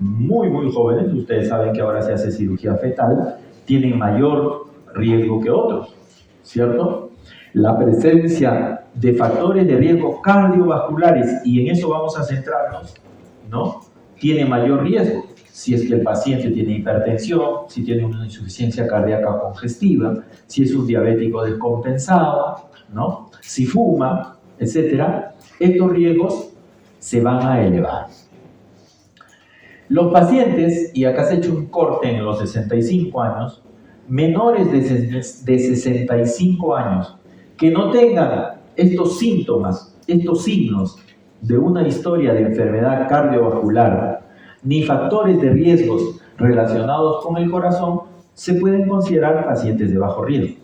C: muy, muy jóvenes, ustedes saben que ahora se hace cirugía fetal, tienen mayor riesgo que otros, ¿cierto? La presencia de factores de riesgo cardiovasculares, y en eso vamos a centrarnos, ¿no? Tiene mayor riesgo. Si es que el paciente tiene hipertensión, si tiene una insuficiencia cardíaca congestiva, si es un diabético descompensado, ¿no? Si fuma, etc. Estos riesgos se van a elevar. Los pacientes, y acá se ha hecho un corte en los 65 años, menores de 65 años, que no tengan estos síntomas, estos signos de una historia de enfermedad cardiovascular, ni factores de riesgos relacionados con el corazón, se pueden considerar pacientes de bajo riesgo,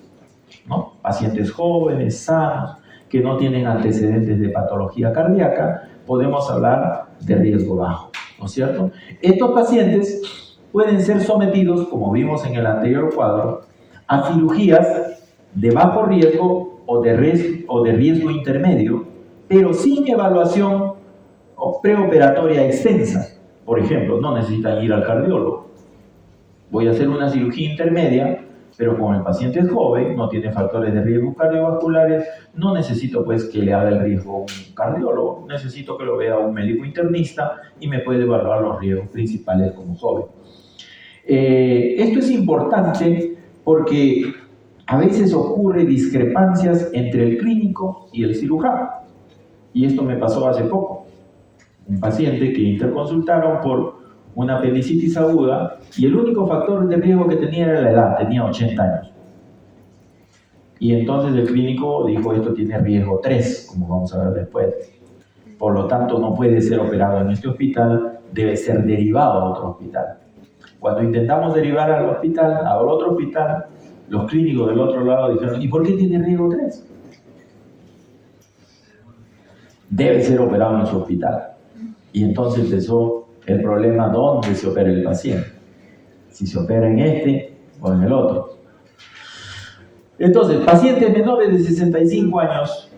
C: ¿no? Pacientes jóvenes, sanos, que no tienen antecedentes de patología cardíaca, podemos hablar de riesgo bajo, ¿no es cierto? Estos pacientes pueden ser sometidos, como vimos en el anterior cuadro, a cirugías de bajo riesgo o de riesgo intermedio, pero sin evaluación preoperatoria extensa. Por ejemplo, no necesitan ir al cardiólogo. Voy a hacer una cirugía intermedia, pero como el paciente es joven, no tiene factores de riesgo cardiovasculares, no necesito pues que le haga el riesgo un cardiólogo, necesito que lo vea un médico internista y me puede evaluar los riesgos principales como joven. Esto es importante porque a veces ocurre discrepancias entre el clínico y el cirujano. Y esto me pasó hace poco. Un paciente que interconsultaron por una apendicitis aguda y el único factor de riesgo que tenía era la edad, tenía 80 años. Y entonces el clínico dijo, esto tiene riesgo 3, como vamos a ver después. Por lo tanto, no puede ser operado en este hospital, debe ser derivado a otro hospital. Cuando intentamos derivar al otro hospital, los clínicos del otro lado dijeron, ¿y por qué tiene riesgo 3? debe ser operado en su hospital. Y entonces empezó el problema, ¿dónde se opera el paciente? Si se opera en este o en el otro. Entonces, pacientes menores de 65 años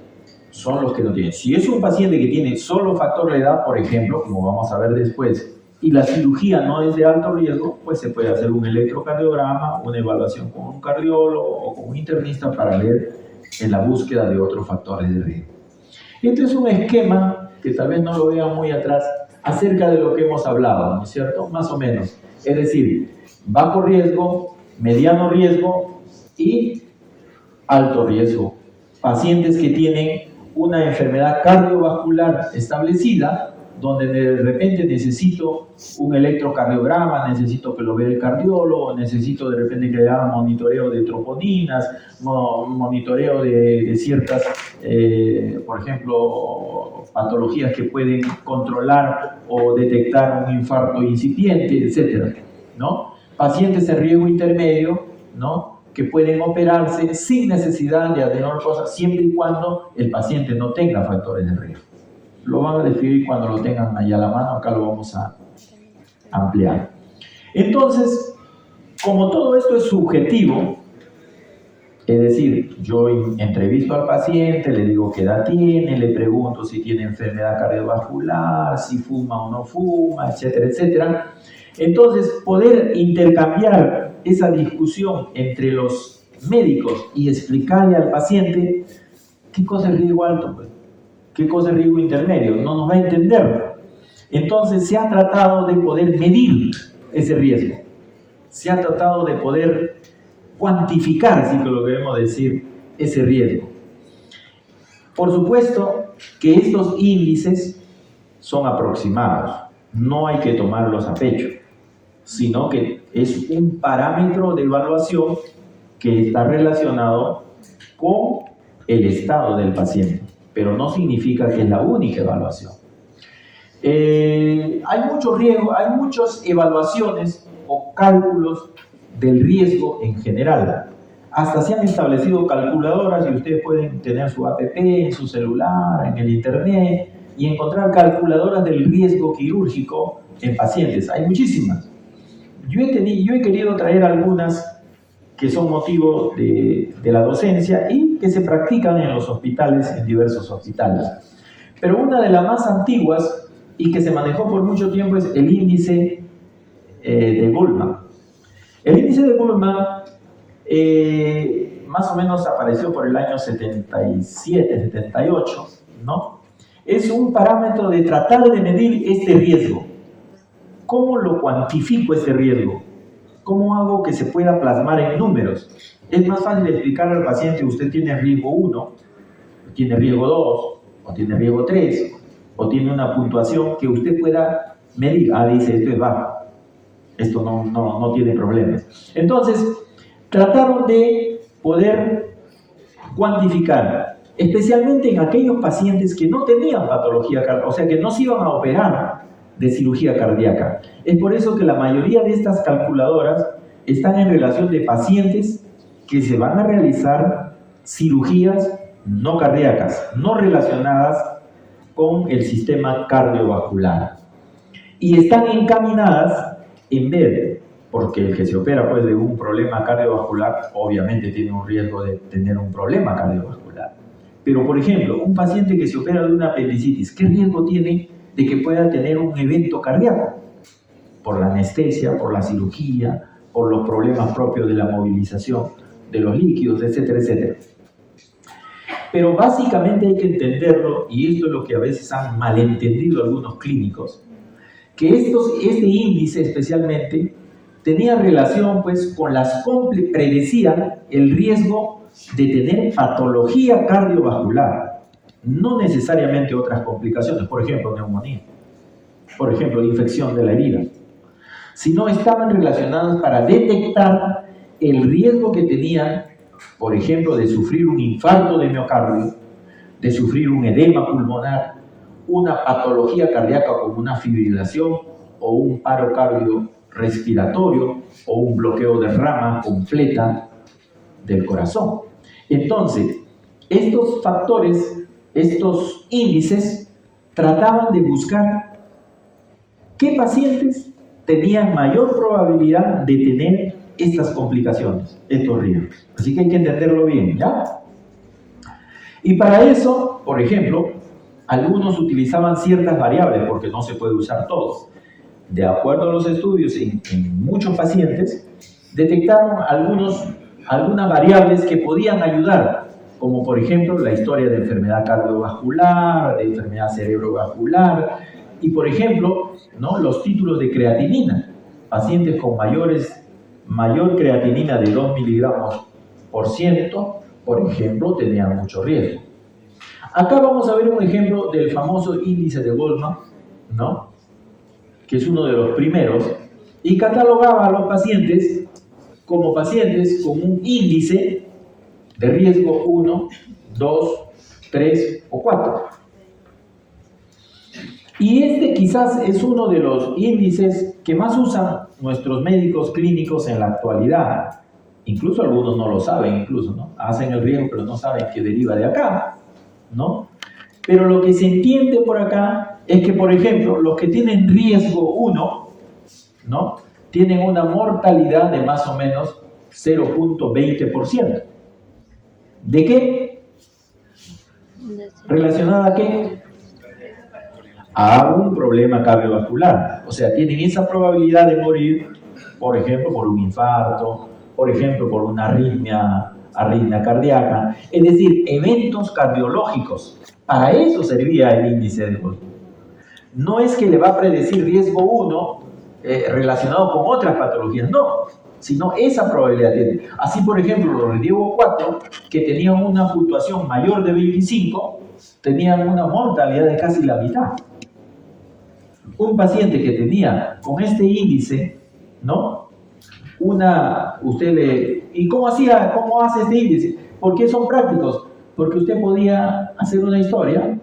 C: son los que no tienen. Si es un paciente que tiene solo factor de edad, por ejemplo, como vamos a ver después, y la cirugía no es de alto riesgo, pues se puede hacer un electrocardiograma, una evaluación con un cardiólogo o con un internista para ver en la búsqueda de otros factores de riesgo. Este es un esquema que tal vez no lo vean muy atrás, acerca de lo que hemos hablado, ¿no es cierto? Más o menos. Es decir, bajo riesgo, mediano riesgo y alto riesgo. Pacientes que tienen una enfermedad cardiovascular establecida, donde de repente necesito un electrocardiograma, necesito que lo vea el cardiólogo, necesito de repente que haga monitoreo de troponinas, monitoreo de ciertas, por ejemplo, patologías que pueden controlar o detectar un infarto incipiente, etc., ¿no? Pacientes en riesgo intermedio, ¿no?, que pueden operarse sin necesidad de atenuar cosas, siempre y cuando el paciente no tenga factores de riesgo. Lo van a describir cuando lo tengan ahí a la mano, acá lo vamos a ampliar. Entonces, como todo esto es subjetivo, es decir, yo entrevisto al paciente, le digo qué edad tiene, le pregunto si tiene enfermedad cardiovascular, si fuma o no fuma, etcétera, etcétera. Entonces, poder intercambiar esa discusión entre los médicos y explicarle al paciente qué cosa es riesgo alto, pues, qué cosa es riesgo intermedio, no nos va a entender. Entonces, se ha tratado de poder medir ese riesgo, se ha tratado de poder cuantificar, si lo queremos decir, ese riesgo. Por supuesto que estos índices son aproximados, no hay que tomarlos a pecho, sino que es un parámetro de evaluación que está relacionado con el estado del paciente, pero no significa que es la única evaluación. Hay mucho riesgo, hay muchas evaluaciones o cálculos del riesgo en general. Hasta se han establecido calculadoras y ustedes pueden tener su app en su celular, en el internet, y encontrar calculadoras del riesgo quirúrgico en pacientes. Hay muchísimas. Yo he querido traer algunas que son motivo de la docencia y que se practican en los hospitales, en diversos hospitales. Pero una de las más antiguas y que se manejó por mucho tiempo es el índice de Goldman. El índice de Goldman más o menos apareció por el año 77, 78, ¿no? Es un parámetro de tratar de medir este riesgo. ¿Cómo lo cuantifico ese riesgo? ¿Cómo hago que se pueda plasmar en números? Es más fácil explicarle al paciente, usted tiene riesgo 1, tiene riesgo 2, o tiene riesgo 3, o tiene una puntuación que usted pueda medir. Ah, dice, esto es bajo, esto no tiene problemas. Entonces, trataron de poder cuantificar, especialmente en aquellos pacientes que no tenían patología cardíaca, o sea, que no se iban a operar de cirugía cardíaca. Es por eso que la mayoría de estas calculadoras están en relación de pacientes que se van a realizar cirugías no cardíacas, no relacionadas con el sistema cardiovascular. Y están encaminadas en vez, porque el que se opera pues, de un problema cardiovascular, obviamente tiene un riesgo de tener un problema cardiovascular. Pero, por ejemplo, un paciente que se opera de una apendicitis, ¿qué riesgo tiene de que pueda tener un evento cardíaco? Por la anestesia, por la cirugía, por los problemas propios de la movilización de los líquidos, etcétera, etcétera. Pero básicamente hay que entenderlo, y esto es lo que a veces han malentendido algunos clínicos, que este índice especialmente tenía relación pues con predecían el riesgo de tener patología cardiovascular, no necesariamente otras complicaciones, por ejemplo, neumonía, por ejemplo, infección de la herida, sino estaban relacionadas para detectar el riesgo que tenían, por ejemplo, de sufrir un infarto de miocardio, de sufrir un edema pulmonar, una patología cardíaca como una fibrilación o un paro cardiorrespiratorio o un bloqueo de rama completa del corazón. Entonces, estos factores, estos índices, trataban de buscar qué pacientes tenían mayor probabilidad de tener estas complicaciones, estos riesgos. Así que hay que entenderlo bien, ¿ya? Y para eso, por ejemplo, algunos utilizaban ciertas variables, porque no se puede usar todo. De acuerdo a los estudios en muchos pacientes, detectaron algunas variables que podían ayudar, como por ejemplo la historia de enfermedad cardiovascular, de enfermedad cerebrovascular, y por ejemplo, ¿no?, los títulos de creatinina. Pacientes con mayor creatinina de 2 miligramos por ciento, por ejemplo, tenían mucho riesgo. Acá vamos a ver un ejemplo del famoso índice de Goldman, ¿no?, que es uno de los primeros, y catalogaba a los pacientes como pacientes con un índice de riesgo 1, 2, 3 o 4. Y este quizás es uno de los índices que más usan nuestros médicos clínicos en la actualidad. Incluso algunos no lo saben, incluso, ¿no? Hacen el riesgo, pero no saben que deriva de acá, ¿no? Pero lo que se entiende por acá es que, por ejemplo, los que tienen riesgo 1, ¿no?, tienen una mortalidad de más o menos 0.20%. ¿De qué? ¿Relacionada a qué? A un problema cardiovascular. O sea, tienen esa probabilidad de morir, por ejemplo, por un infarto, por ejemplo, por una arritmia cardíaca. Es decir, eventos cardiológicos. Para eso servía el índice de Goldman. No es que le va a predecir riesgo 1 relacionado con otras patologías, no, sino esa probabilidad tiene. Así, por ejemplo, los de riesgo 4, que tenían una puntuación mayor de 25, tenían una mortalidad de casi la mitad. Un paciente que tenía con este índice, ¿no?, ¿y cómo hace este índice? ¿Por qué son prácticos? Porque usted podía hacer una historia,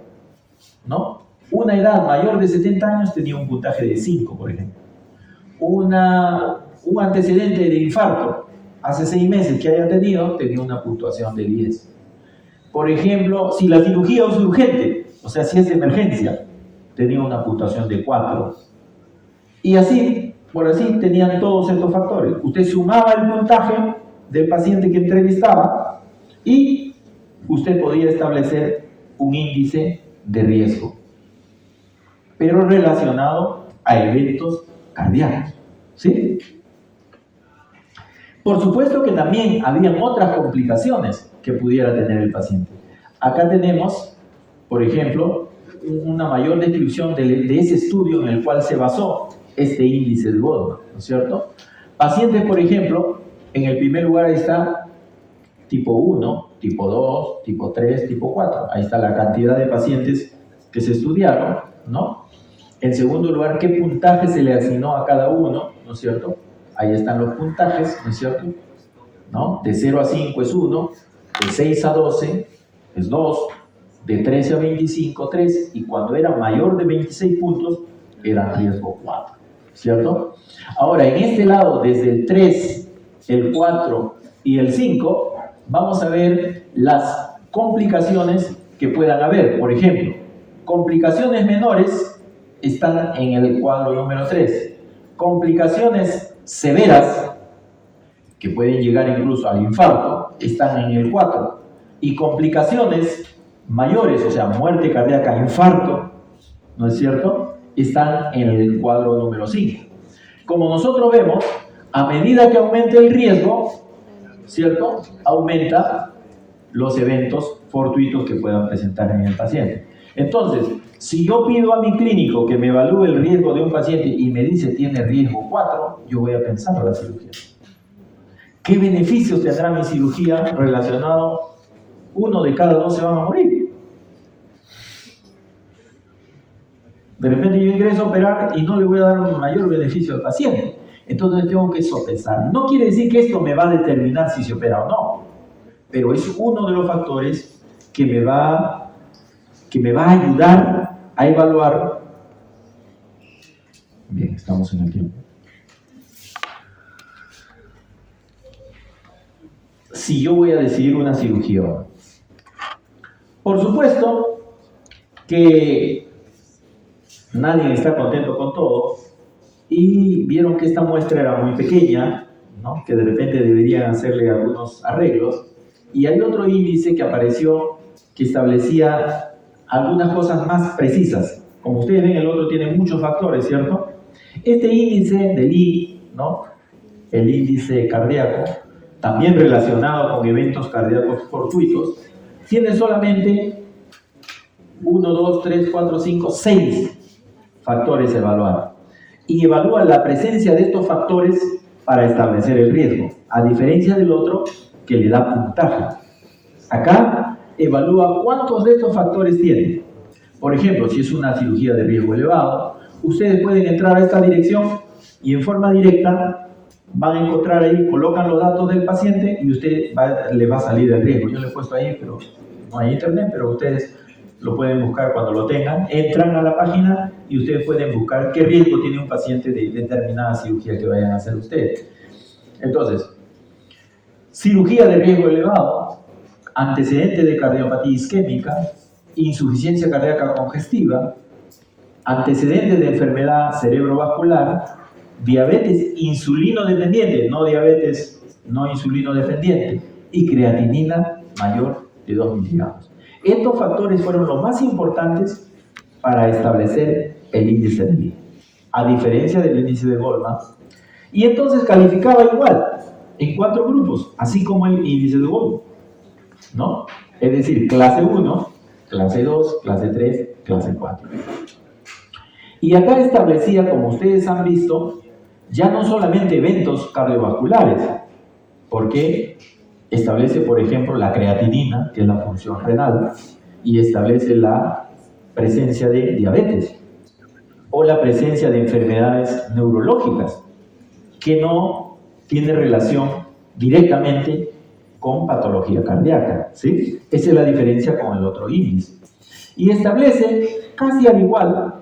C: ¿no? Una edad mayor de 70 años tenía un puntaje de 5, por ejemplo. Un antecedente de infarto hace 6 meses que haya tenido, tenía una puntuación de 10. Por ejemplo, si la cirugía es urgente, o sea, si es de emergencia, tenía una puntuación de 4. Y así, por así, tenían todos estos factores. Usted sumaba el puntaje del paciente que entrevistaba y usted podía establecer un índice de riesgo, pero relacionado a eventos cardíacos, ¿sí? Por supuesto que también habían otras complicaciones que pudiera tener el paciente. Acá tenemos, por ejemplo, una mayor descripción de ese estudio en el cual se basó este índice de Goldman, ¿no es cierto? Pacientes, por ejemplo, en el primer lugar ahí está tipo 1, tipo 2, tipo 3, tipo 4. Ahí está la cantidad de pacientes que se estudiaron, ¿no? En segundo lugar, qué puntaje se le asignó a cada uno, ¿no es cierto? Ahí están los puntajes, ¿no es cierto? ¿No? De 0 a 5 es 1, de 6 a 12 es 2, de 13 a 25, 3, y cuando era mayor de 26 puntos, era riesgo 4, ¿cierto? Ahora, en este lado, desde el 3, el 4 y el 5, vamos a ver las complicaciones que puedan haber. Por ejemplo, complicaciones menores están en el cuadro número 3. Complicaciones severas, que pueden llegar incluso al infarto, están en el 4. Y complicaciones mayores, o sea, muerte cardíaca, infarto, ¿no es cierto?, están en el cuadro número 5. Como nosotros vemos, a medida que aumenta el riesgo, ¿cierto?, aumenta los eventos fortuitos que puedan presentar en el paciente. Entonces, si yo pido a mi clínico que me evalúe el riesgo de un paciente y me dice tiene riesgo 4, yo voy a pensar en la cirugía. ¿Qué beneficios tendrá mi cirugía relacionado? 1 de cada 2 se van a morir. De repente yo ingreso a operar y no le voy a dar un mayor beneficio al paciente. Entonces tengo que sopesar. No quiere decir que esto me va a determinar si se opera o no, pero es uno de los factores que me va a ayudar a evaluar. Bien, estamos en el tiempo. Si yo voy a decidir una cirugía. Por supuesto que nadie está contento con todo, y vieron que esta muestra era muy pequeña, ¿no? Que de repente deberían hacerle algunos arreglos, y hay otro índice que apareció que establecía algunas cosas más precisas. Como ustedes ven, el otro tiene muchos factores, ¿cierto? Este índice del I, ¿no? El índice cardíaco, también relacionado con eventos cardíacos fortuitos, tiene solamente 1, 2, 3, 4, 5, 6 factores a evaluar. Y evalúa la presencia de estos factores para establecer el riesgo, a diferencia del otro que le da puntaje. Acá evalúa cuántos de estos factores tiene. Por ejemplo, si es una cirugía de riesgo elevado, ustedes pueden entrar a esta dirección y en forma directa van a encontrar ahí, colocan los datos del paciente y le va a salir el riesgo. Yo le he puesto ahí, pero no hay internet, pero ustedes lo pueden buscar cuando lo tengan. Entran a la página y ustedes pueden buscar qué riesgo tiene un paciente de determinada cirugía que vayan a hacer ustedes. Entonces, cirugía de riesgo elevado, antecedente de cardiopatía isquémica, insuficiencia cardíaca congestiva, antecedentes de enfermedad cerebrovascular, diabetes insulino dependiente, no diabetes no insulino dependiente, y creatinina mayor de 2 miligramos. Estos factores fueron los más importantes para establecer el índice de Lee, a diferencia del índice de Goldman. Y entonces calificaba igual, en 4 grupos, así como el índice de Goldman, ¿no? Es decir, clase 1, clase 2, clase 3, clase 4. Y acá establecía, como ustedes han visto, ya no solamente eventos cardiovasculares, porque establece, por ejemplo, la creatinina, que es la función renal, y establece la presencia de diabetes, o la presencia de enfermedades neurológicas, que no tiene relación directamente con patología cardíaca, ¿sí? Esa es la diferencia con el otro índice. Y establece, casi al igual,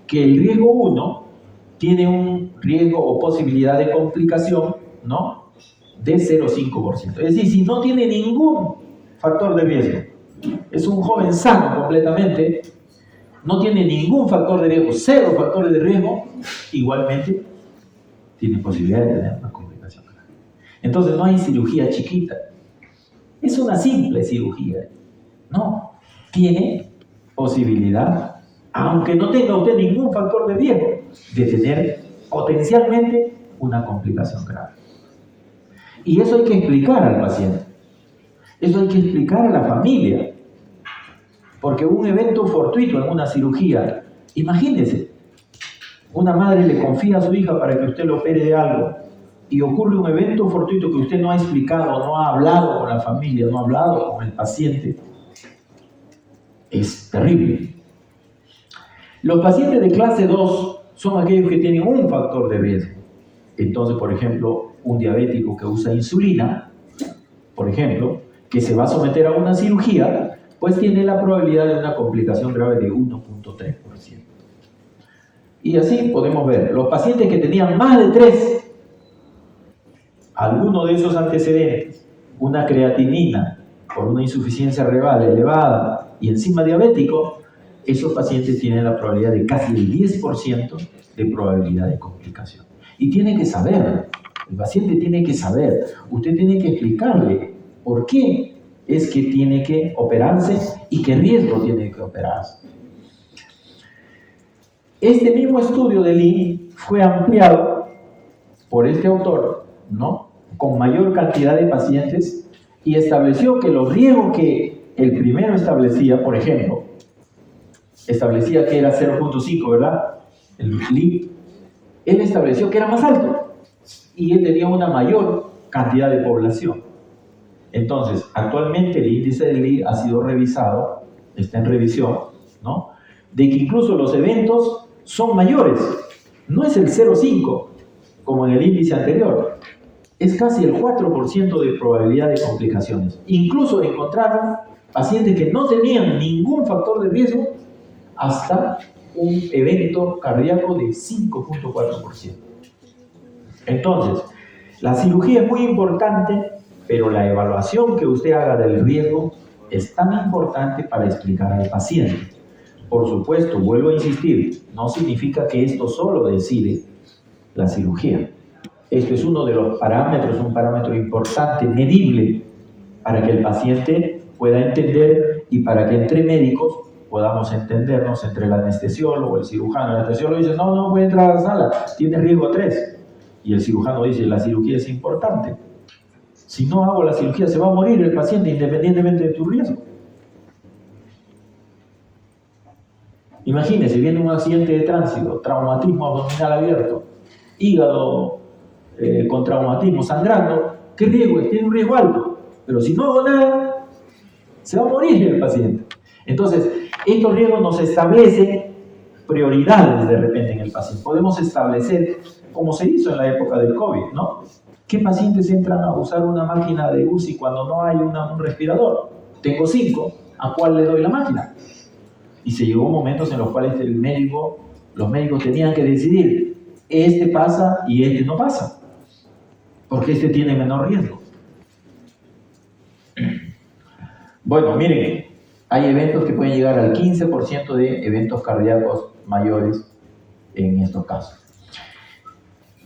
C: que el riesgo 1 tiene un riesgo o posibilidad de complicación, ¿no?, de 0,5%. Es decir, si no tiene ningún factor de riesgo, es un joven sano completamente, no tiene ningún factor de riesgo, 0 factores de riesgo, igualmente tiene posibilidad de tener una complicación grave. Entonces no hay cirugía chiquita, es una simple cirugía. No, tiene posibilidad, aunque no tenga usted ningún factor de riesgo, de tener potencialmente una complicación grave. Y eso hay que explicar al paciente, eso hay que explicar a la familia, porque un evento fortuito en una cirugía, imagínese, una madre le confía a su hija para que usted lo opere de algo, y ocurre un evento fortuito que usted no ha explicado, no ha hablado con la familia, no ha hablado con el paciente. Es terrible. Los pacientes de clase 2 son aquellos que tienen un factor de riesgo. Entonces, por ejemplo, un diabético que usa insulina, por ejemplo, que se va a someter a una cirugía, pues tiene la probabilidad de una complicación grave de 1,3%. Y así podemos ver, los pacientes que tenían más de 3, alguno de esos antecedentes, una creatinina por una insuficiencia renal elevada y encima diabético, esos pacientes tienen la probabilidad de casi el 10% de probabilidad de complicación. Y tiene que saber, el paciente tiene que saber, usted tiene que explicarle por qué es que tiene que operarse y qué riesgo tiene que operarse. Este mismo estudio de Lee fue ampliado por este autor, ¿no?, con mayor cantidad de pacientes, y estableció que los riesgos que el primero establecía, por ejemplo, establecía que era 0,5, ¿verdad? El Lee, él estableció que era más alto y él tenía una mayor cantidad de población. Entonces, actualmente el índice de Lee ha sido revisado, está en revisión, ¿no?, de que incluso los eventos son mayores. No es el 0,5 como en el índice anterior, es casi el 4% de probabilidad de complicaciones. Incluso encontraron pacientes que no tenían ningún factor de riesgo hasta un evento cardíaco de 5,4%. Entonces, la cirugía es muy importante, pero la evaluación que usted haga del riesgo es tan importante para explicar al paciente. Por supuesto, vuelvo a insistir, no significa que esto solo decide la cirugía. Esto es uno de los parámetros, un parámetro importante, medible, para que el paciente pueda entender y para que entre médicos podamos entendernos, entre el anestesiólogo, el cirujano. El anestesiólogo dice, no puede entrar a la sala, tiene riesgo 3. Y el cirujano dice, la cirugía es importante. Si no hago la cirugía, se va a morir el paciente independientemente de tu riesgo. Imagínese, viene un accidente de tránsito, traumatismo abdominal abierto, hígado con traumatismo, sangrando. ¿Qué riesgo es? Tiene un riesgo alto. Pero si no hago nada, se va a morir el paciente. Entonces, estos riesgos nos establecen prioridades de repente en el paciente. Podemos establecer, como se hizo en la época del COVID, ¿no? ¿Qué pacientes entran a usar una máquina de UCI cuando no hay un respirador? Tengo 5, ¿a cuál le doy la máquina? Y se llegó momentos en los cuales los médicos tenían que decidir, este pasa y este no pasa, porque este tiene menor riesgo. Bueno, miren, hay eventos que pueden llegar al 15% de eventos cardíacos mayores en estos casos.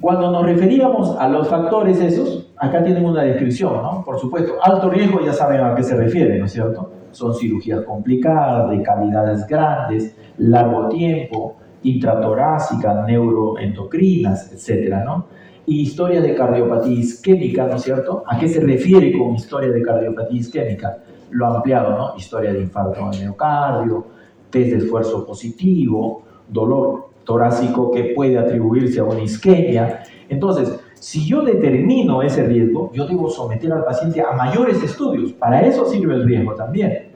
C: Cuando nos referíamos a los factores esos, acá tienen una descripción, ¿no? Por supuesto, alto riesgo ya saben a qué se refiere, ¿no es cierto? Son cirugías complicadas, de cavidades grandes, largo tiempo, intratorácicas, neuroendocrinas, etcétera, ¿no? Y historia de cardiopatía isquémica, ¿no es cierto? ¿A qué se refiere con historia de cardiopatía isquémica? Lo ampliado, ¿no? Historia de infarto de miocardio, test de esfuerzo positivo, dolor torácico que puede atribuirse a una isquemia. Entonces, si yo determino ese riesgo, yo debo someter al paciente a mayores estudios. Para eso sirve el riesgo también.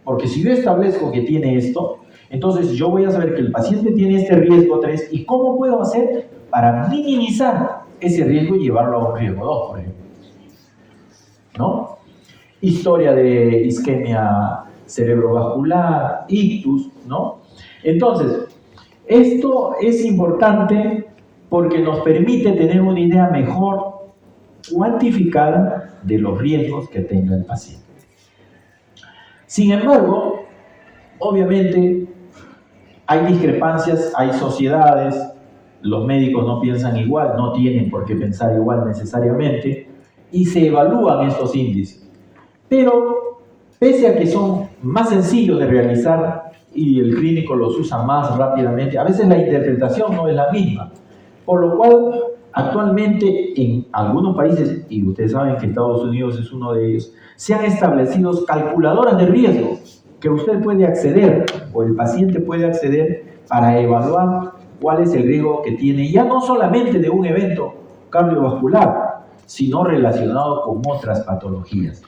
C: Porque si yo establezco que tiene esto, entonces yo voy a saber que el paciente tiene este riesgo 3 y cómo puedo hacer para minimizar ese riesgo y llevarlo a un riesgo 2, por ejemplo. ¿No? Historia de isquemia cerebrovascular, ictus, ¿no? Entonces, esto es importante porque nos permite tener una idea mejor cuantificada de los riesgos que tenga el paciente. Sin embargo, obviamente hay discrepancias, hay sociedades, los médicos no piensan igual, no tienen por qué pensar igual necesariamente, y se evalúan estos índices. Pero, pese a que son más sencillos de realizar y el clínico los usa más rápidamente, a veces la interpretación no es la misma. Por lo cual, actualmente en algunos países, y ustedes saben que Estados Unidos es uno de ellos, se han establecido calculadoras de riesgo que usted puede acceder, o el paciente puede acceder, para evaluar cuál es el riesgo que tiene, ya no solamente de un evento cardiovascular, sino relacionado con otras patologías.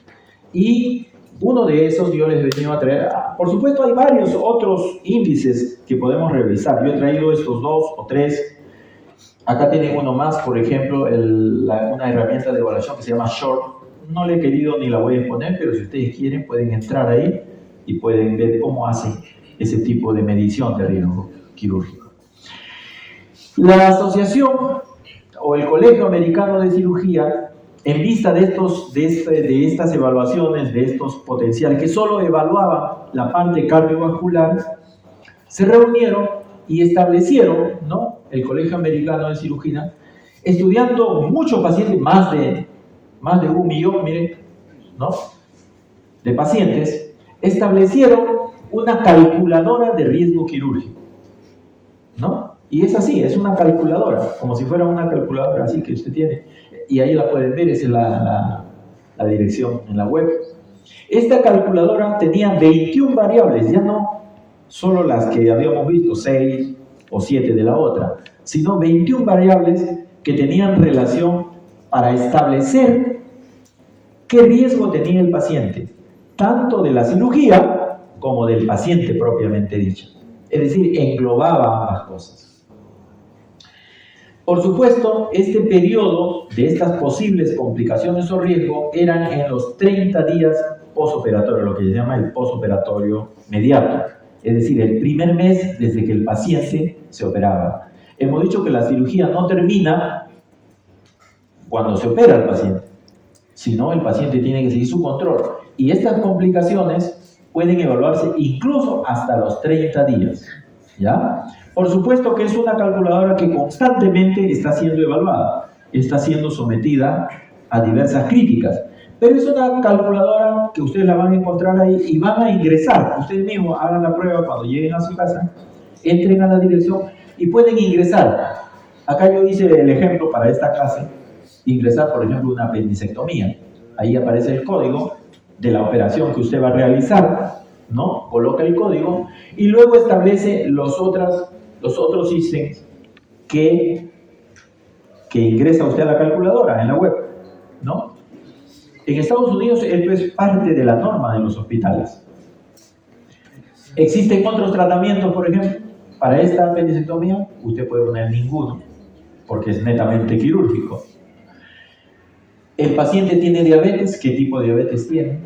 C: Y uno de esos yo les he venido a traer, por supuesto hay varios otros índices que podemos revisar, yo he traído estos 2 o 3, acá tienen uno más, por ejemplo, una herramienta de evaluación que se llama SHORT, no le he querido ni la voy a exponer, pero si ustedes quieren pueden entrar ahí y pueden ver cómo hacen ese tipo de medición de riesgo quirúrgico. La asociación o el Colegio Americano de Cirugía, en vista de estas evaluaciones, de estos potenciales, que solo evaluaban la parte cardiovascular, se reunieron y establecieron, ¿no?, el Colegio Americano de Cirugía, estudiando muchos pacientes, más de 1 millón, miren, ¿no?, de pacientes, establecieron una calculadora de riesgo quirúrgico, ¿no? Y es así, es una calculadora, como si fuera una calculadora así que usted tiene, y ahí la pueden ver, esa es la dirección en la web. Esta calculadora tenía 21 variables, ya no solo las que habíamos visto, 6 o 7 de la otra, sino 21 variables que tenían relación para establecer qué riesgo tenía el paciente, tanto de la cirugía como del paciente propiamente dicho. Es decir, englobaba ambas cosas. Por supuesto, este periodo de estas posibles complicaciones o riesgo eran en los 30 días postoperatorio, lo que se llama el postoperatorio mediato, es decir, el primer mes desde que el paciente se operaba. Hemos dicho que la cirugía no termina cuando se opera al paciente, sino el paciente tiene que seguir su control. Y estas complicaciones pueden evaluarse incluso hasta los 30 días, ¿ya? Por supuesto que es una calculadora que constantemente está siendo evaluada, está siendo sometida a diversas críticas, pero es una calculadora que ustedes la van a encontrar ahí y van a ingresar. Ustedes mismos hagan la prueba cuando lleguen a su casa, entren a la dirección y pueden ingresar. Acá yo hice el ejemplo para esta clase, ingresar por ejemplo una apendicectomía. Ahí aparece el código de la operación que usted va a realizar, ¿no? Coloca el código y luego establece los otros ítems que ingresa usted a la calculadora en la web, ¿no? En Estados Unidos esto es parte de la norma de los hospitales. ¿Existen otros tratamientos, por ejemplo? Para esta apendicectomía, usted puede poner ninguno, porque es netamente quirúrgico. ¿El paciente tiene diabetes? ¿Qué tipo de diabetes tiene?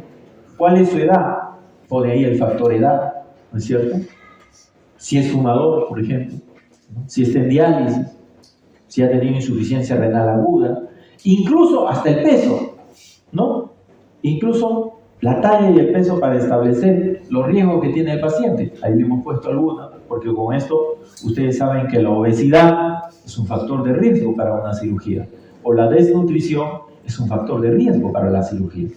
C: ¿Cuál es su edad? Pone ahí el factor edad, ¿no es cierto? Si es fumador, por ejemplo, ¿no? Si está en diálisis, si ha tenido insuficiencia renal aguda, incluso hasta el peso, ¿no? Incluso la talla y el peso para establecer los riesgos que tiene el paciente. Ahí le hemos puesto alguna, porque con esto ustedes saben que la obesidad es un factor de riesgo para una cirugía, o la desnutrición es un factor de riesgo para la cirugía.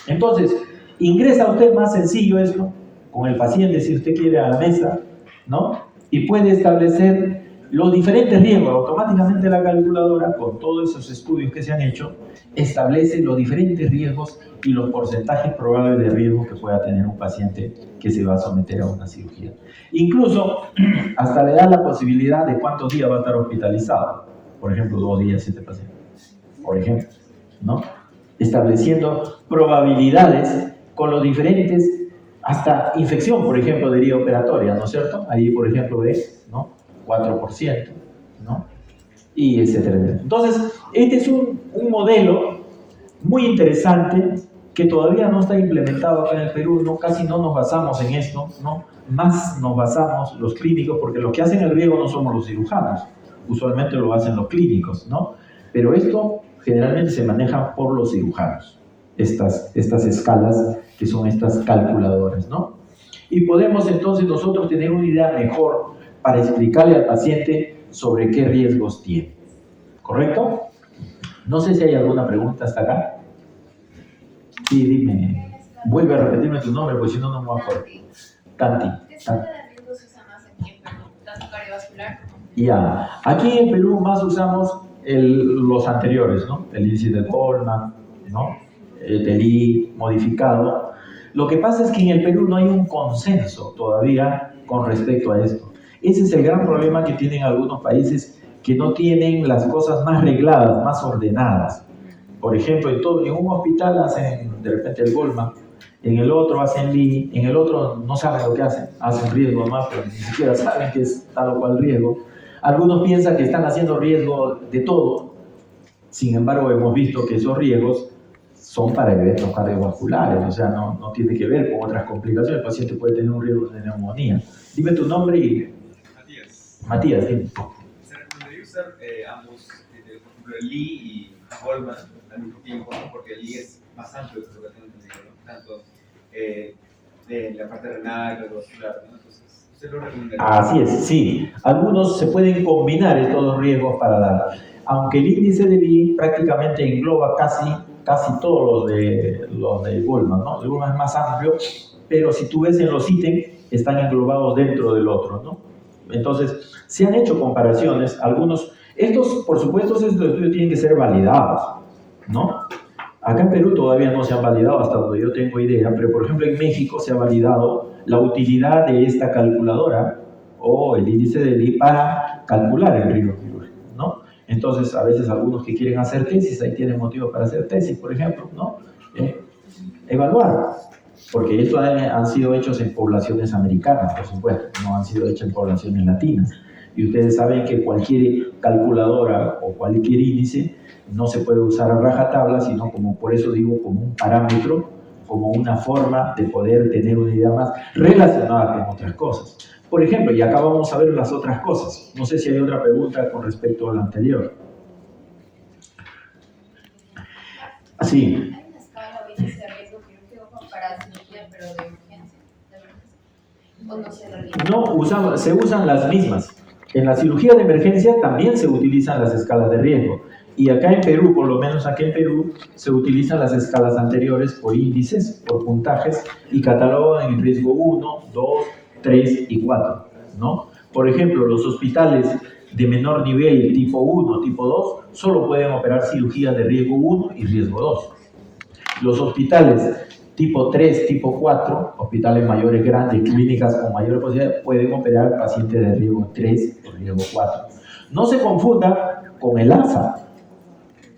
C: Entonces, ingresa usted más sencillo esto, con el paciente si usted quiere a la mesa, ¿no? Y puede establecer los diferentes riesgos. Automáticamente la calculadora, con todos esos estudios que se han hecho, establece los diferentes riesgos y los porcentajes probables de riesgo que pueda tener un paciente que se va a someter a una cirugía. Incluso hasta le da la posibilidad de cuántos días va a estar hospitalizado. Por ejemplo, 2 días este paciente. Por ejemplo, ¿no? Estableciendo probabilidades con los diferentes, hasta infección, por ejemplo, de herida operatoria, ¿no es cierto? Ahí, por ejemplo, ves, ¿no? 4%, ¿no? Y etcétera. Entonces, este es un modelo muy interesante que todavía no está implementado acá en el Perú, ¿no? Casi no nos basamos en esto, ¿no? Más nos basamos los clínicos, porque los que hacen el riesgo no somos los cirujanos, usualmente lo hacen los clínicos, ¿no? Pero esto generalmente se maneja por los cirujanos, estas escalas que son estas calculadoras, ¿no? Y podemos entonces nosotros tener una idea mejor para explicarle al paciente sobre qué riesgos tiene. ¿Correcto? No sé si hay alguna pregunta hasta acá. Sí, dime. Vuelve a repetirme tu nombre, porque si no, no me voy a acordar. Tanti.
B: ¿Qué tipo de riesgos se usa más aquí en Perú? ¿Tanto cardiovascular como?
C: Ya. Aquí en Perú más usamos los anteriores, ¿no? El índice de Goldman, ¿no? El TELI modificado. Lo que pasa es que en el Perú no hay un consenso todavía con respecto a esto. Ese es el gran problema que tienen algunos países que no tienen las cosas más regladas, más ordenadas. Por ejemplo, en un hospital hacen de repente el Goldman, en el otro hacen LI, en el otro no saben lo que hacen riesgo más, pero ni siquiera saben que es tal o cual riesgo. Algunos piensan que están haciendo riesgo de todo, sin embargo hemos visto que esos riesgos son para eventos cardiovasculares, o sea, no tiene que ver con otras complicaciones. El paciente puede tener un riesgo de neumonía. Dime tu nombre y... Matías, dime.
A: Se recomendaría usar ambos, por ejemplo, el Lee y Goldman al mismo tiempo, ¿no? Porque el Lee es más amplio de lo que tengo entendido, ¿no? Tanto de la parte renal, cardiovascular, ¿no? Entonces, ¿usted lo recomendaría?
C: Así es, sí. Algunos se pueden combinar estos dos riesgos para dar. Aunque el índice de Lee prácticamente engloba casi todos los de Goldman, ¿no? El Goldman es más amplio, pero si tú ves en los ítems, están englobados dentro del otro, ¿no? Entonces, se han hecho comparaciones, estos, por supuesto, estos estudios tienen que ser validados, ¿no? Acá en Perú todavía no se han validado hasta donde yo tengo idea, pero por ejemplo en México se ha validado la utilidad de esta calculadora o el índice de Lee para calcular el riesgo quirúrgico, ¿no? Entonces, a veces algunos que quieren hacer tesis, ahí tienen motivo para hacer tesis, por ejemplo, ¿no? Evaluar. Porque estos han sido hechos en poblaciones americanas, por supuesto, no han sido hechos en poblaciones latinas. Y ustedes saben que cualquier calculadora o cualquier índice no se puede usar a rajatabla, sino como, por eso digo, como un parámetro, como una forma de poder tener una idea más relacionada con otras cosas. Por ejemplo, y acá vamos a ver las otras cosas. No sé si hay otra pregunta con respecto a la anterior. Sí.
B: ¿Hay una escala o índice de riesgo quirúrgico para cirugía, pero de urgencia? ¿O no se realiza?
C: No, se usan las mismas. En la cirugía de emergencia también se utilizan las escalas de riesgo. Y acá en Perú, por lo menos aquí en Perú, se utilizan las escalas anteriores por índices, por puntajes, y catalogan en riesgo 1, 2, 3 y 4, ¿no? Por ejemplo, los hospitales de menor nivel, tipo 1, tipo 2, solo pueden operar cirugías de riesgo 1 y riesgo 2. Los hospitales tipo 3, tipo 4, hospitales mayores grandes, clínicas con mayor posibilidad, pueden operar pacientes de riesgo 3 o riesgo 4. No se confunda con el ASA,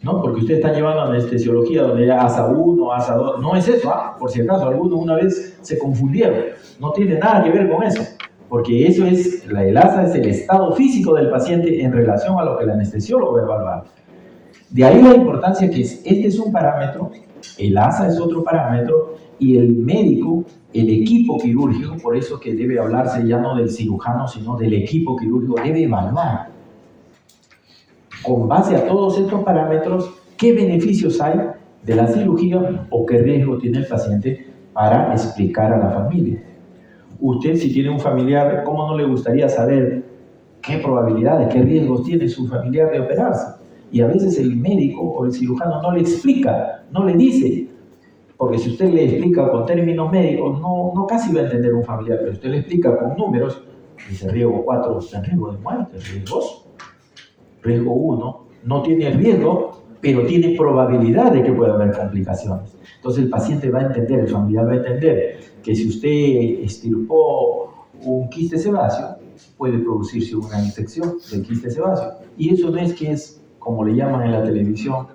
C: ¿no? Porque usted está llevando anestesiología donde ya ASA 1, ASA 2, no es eso, por si acaso algunos una vez se confundieron, no tiene nada que ver con eso, porque eso es, el ASA es el estado físico del paciente en relación a lo que el anestesiólogo va a evaluar. De ahí la importancia que este es un parámetro, el ASA es otro parámetro, y el médico, el equipo quirúrgico, por eso que debe hablarse ya no del cirujano, sino del equipo quirúrgico, debe evaluar con base a todos estos parámetros qué beneficios hay de la cirugía o qué riesgo tiene el paciente para explicar a la familia. Usted, si tiene un familiar, ¿cómo no le gustaría saber qué probabilidades, qué riesgos tiene su familiar de operarse? Y a veces el médico o el cirujano no le explica, no le dice, porque si usted le explica con términos médicos, no casi va a entender un familiar, pero usted le explica con números, dice riesgo 4 está en riesgo de muerte, riesgo 2. Riesgo 1 no tiene riesgo, pero tiene probabilidad de que pueda haber complicaciones. Entonces el paciente va a entender, el familiar va a entender que si usted extirpó un quiste sebáceo, puede producirse una infección del quiste sebáceo. Y eso no es que es, como le llaman en la televisión,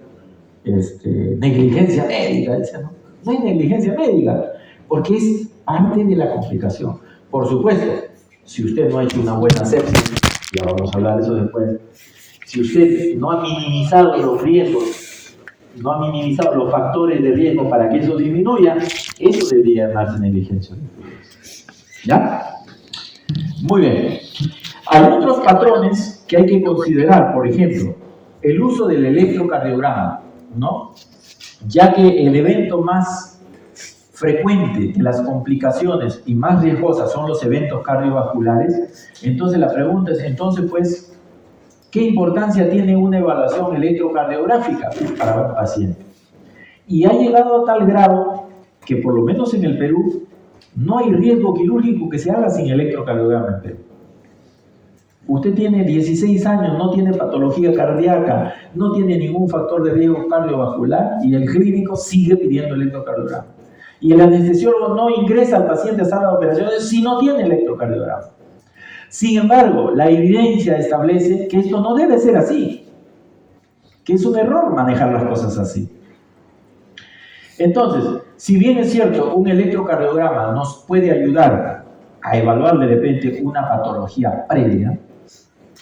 C: negligencia médica, ¿no? No es negligencia médica, porque es parte de la complicación. Por supuesto, si usted no ha hecho una buena sepsis, ya vamos a hablar de eso después, si usted no ha minimizado los riesgos, no ha minimizado los factores de riesgo para que eso disminuya, eso debería llamarse negligencia. ¿Ya? Muy bien. Hay otros patrones que hay que considerar, por ejemplo, el uso del electrocardiograma, ¿no? Ya que el evento más frecuente de las complicaciones y más riesgosas son los eventos cardiovasculares, entonces la pregunta es, pues, ¿qué importancia tiene una evaluación electrocardiográfica para un paciente? Y ha llegado a tal grado que, por lo menos en el Perú, no hay riesgo quirúrgico que se haga sin electrocardiograma en Perú. Usted tiene 16 años, no tiene patología cardíaca, no tiene ningún factor de riesgo cardiovascular y el clínico sigue pidiendo electrocardiograma. Y el anestesiólogo no ingresa al paciente a sala de operaciones si no tiene electrocardiograma. Sin embargo, la evidencia establece que esto no debe ser así, que es un error manejar las cosas así. Entonces, si bien es cierto, un electrocardiograma nos puede ayudar a evaluar de repente una patología previa,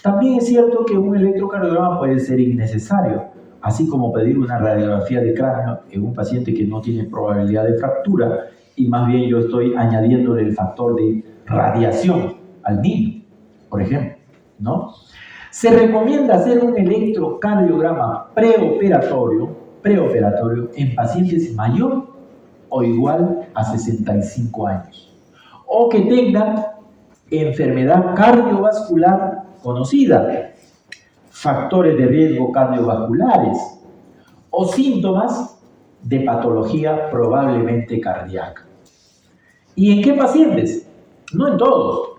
C: también es cierto que un electrocardiograma puede ser innecesario, así como pedir una radiografía de cráneo en un paciente que no tiene probabilidad de fractura y más bien yo estoy añadiéndole el factor de radiación al niño, por ejemplo, ¿no? Se recomienda hacer un electrocardiograma preoperatorio en pacientes mayor o igual a 65 años o que tengan enfermedad cardiovascular conocida, factores de riesgo cardiovasculares o síntomas de patología probablemente cardíaca. ¿Y en qué pacientes? No en todos.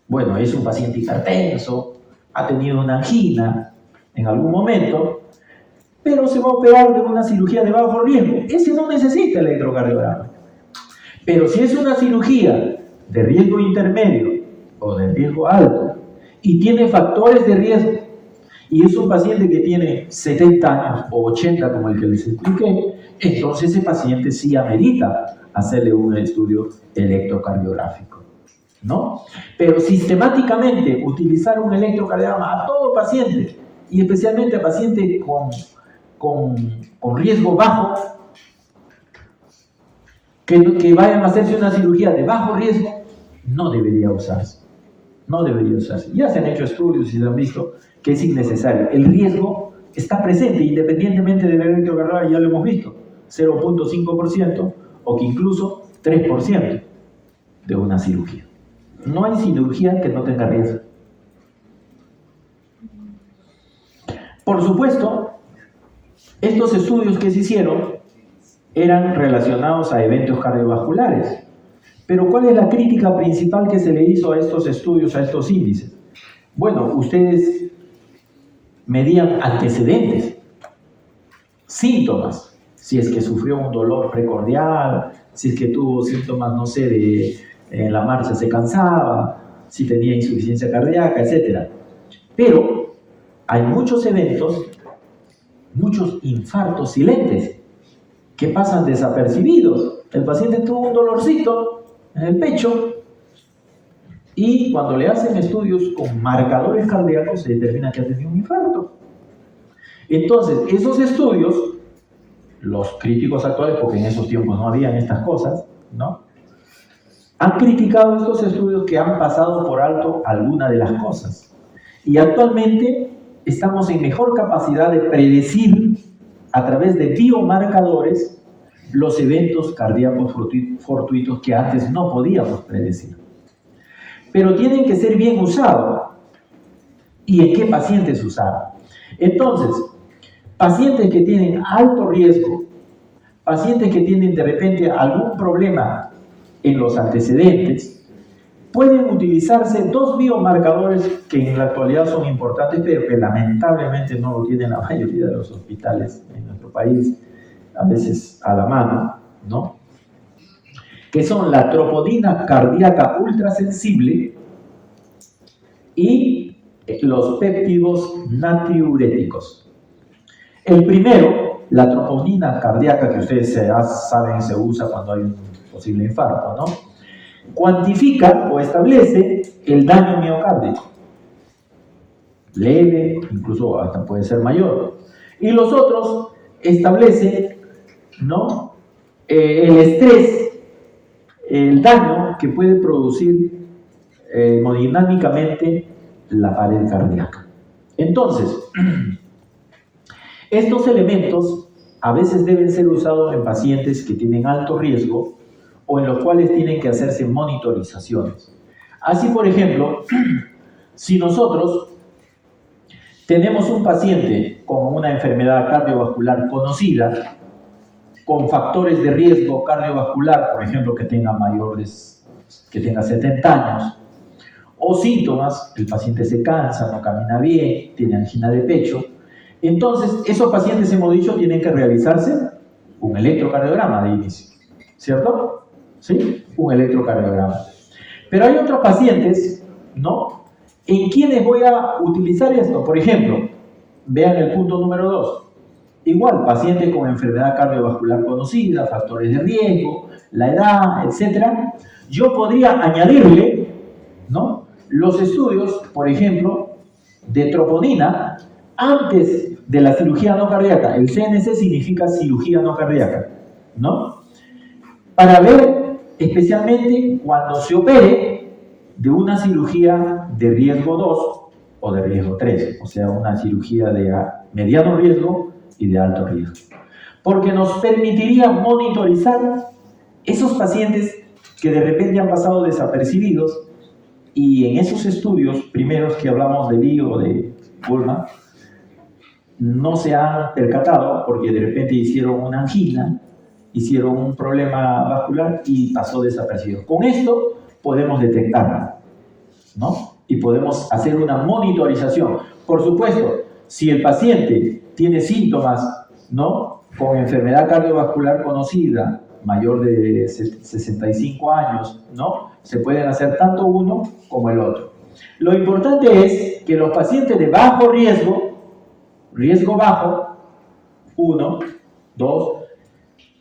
C: Bueno, es un paciente hipertenso, ha tenido una angina en algún momento, pero se va a operar de una cirugía de bajo riesgo. Ese no necesita electrocardiograma. Pero si es una cirugía de riesgo intermedio o de riesgo alto y tiene factores de riesgo y es un paciente que tiene 70 años o 80 como el que les expliqué, entonces ese paciente sí amerita hacerle un estudio electrocardiográfico, ¿no? Pero sistemáticamente utilizar un electrocardiograma a todo paciente y especialmente a paciente con riesgo bajo, que vayan a hacerse una cirugía de bajo riesgo, no debería usarse. No debería usarse. Ya se han hecho estudios y se han visto que es innecesario. El riesgo está presente independientemente del electrocardiograma, ya lo hemos visto, 0.5% o que incluso 3% de una cirugía. No hay cirugía que no tenga riesgo. Por supuesto, estos estudios que se hicieron eran relacionados a eventos cardiovasculares. Pero ¿cuál es la crítica principal que se le hizo a estos estudios, a estos índices? Bueno, ustedes medían antecedentes, síntomas, si es que sufrió un dolor precordial, si es que tuvo síntomas, no sé, en la marcha se cansaba, si tenía insuficiencia cardíaca, etc. Pero hay muchos eventos, muchos infartos silentes, que pasan desapercibidos. El paciente tuvo un dolorcito en el pecho y cuando le hacen estudios con marcadores cardíacos se determina que ha tenido un infarto. Entonces, esos estudios, los críticos actuales, porque en esos tiempos no habían estas cosas, ¿no?, han criticado estos estudios que han pasado por alto alguna de las cosas. Y actualmente estamos en mejor capacidad de predecir a través de biomarcadores los eventos cardíacos fortuitos que antes no podíamos predecir. Pero tienen que ser bien usados. ¿Y en qué pacientes usar? Entonces, pacientes que tienen alto riesgo, pacientes que tienen de repente algún problema en los antecedentes, pueden utilizarse dos biomarcadores que en la actualidad son importantes, pero que lamentablemente no lo tienen la mayoría de los hospitales en nuestro país, a veces a la mano, ¿no?, que son la troponina cardíaca ultrasensible y los péptidos natriuréticos. El primero, la troponina cardíaca, que ustedes ya saben se usa cuando hay un posible infarto, ¿no?, cuantifica o establece el daño miocárdico, leve, incluso hasta puede ser mayor. Y los otros establecen, ¿no?, el estrés, el daño que puede producir hemodinámicamente la pared cardíaca. Entonces, estos elementos a veces deben ser usados en pacientes que tienen alto riesgo o en los cuales tienen que hacerse monitorizaciones. Así, por ejemplo, si nosotros tenemos un paciente con una enfermedad cardiovascular conocida, con factores de riesgo cardiovascular, por ejemplo, que tenga 70 años, o síntomas, el paciente se cansa, no camina bien, tiene angina de pecho, entonces esos pacientes, hemos dicho, tienen que realizarse un electrocardiograma de inicio, ¿cierto? ¿Sí? Un electrocardiograma. Pero hay otros pacientes, ¿no?, en quienes voy a utilizar esto. Por ejemplo, vean el punto número 2. Igual, pacientes con enfermedad cardiovascular conocida, factores de riesgo, la edad, etc. Yo podría añadirle, ¿no?, los estudios, por ejemplo, de troponina antes de la cirugía no cardíaca. El CNC significa cirugía no cardíaca, ¿no?, para ver especialmente cuando se opere de una cirugía de riesgo 2 o de riesgo 3, o sea, una cirugía de mediano riesgo y de alto riesgo. Porque nos permitiría monitorizar esos pacientes que de repente han pasado desapercibidos y en esos estudios primeros que hablamos de Lee o de Bullman, no se han percatado porque de repente hicieron una angina, hicieron un problema vascular y pasó desapercibido. Con esto podemos detectarlo, ¿no?, y podemos hacer una monitorización. Por supuesto, si el paciente tiene síntomas, ¿no?, con enfermedad cardiovascular conocida, mayor de 65 años, ¿no?, se pueden hacer tanto uno como el otro. Lo importante es que los pacientes de bajo riesgo, riesgo bajo, 1, 2,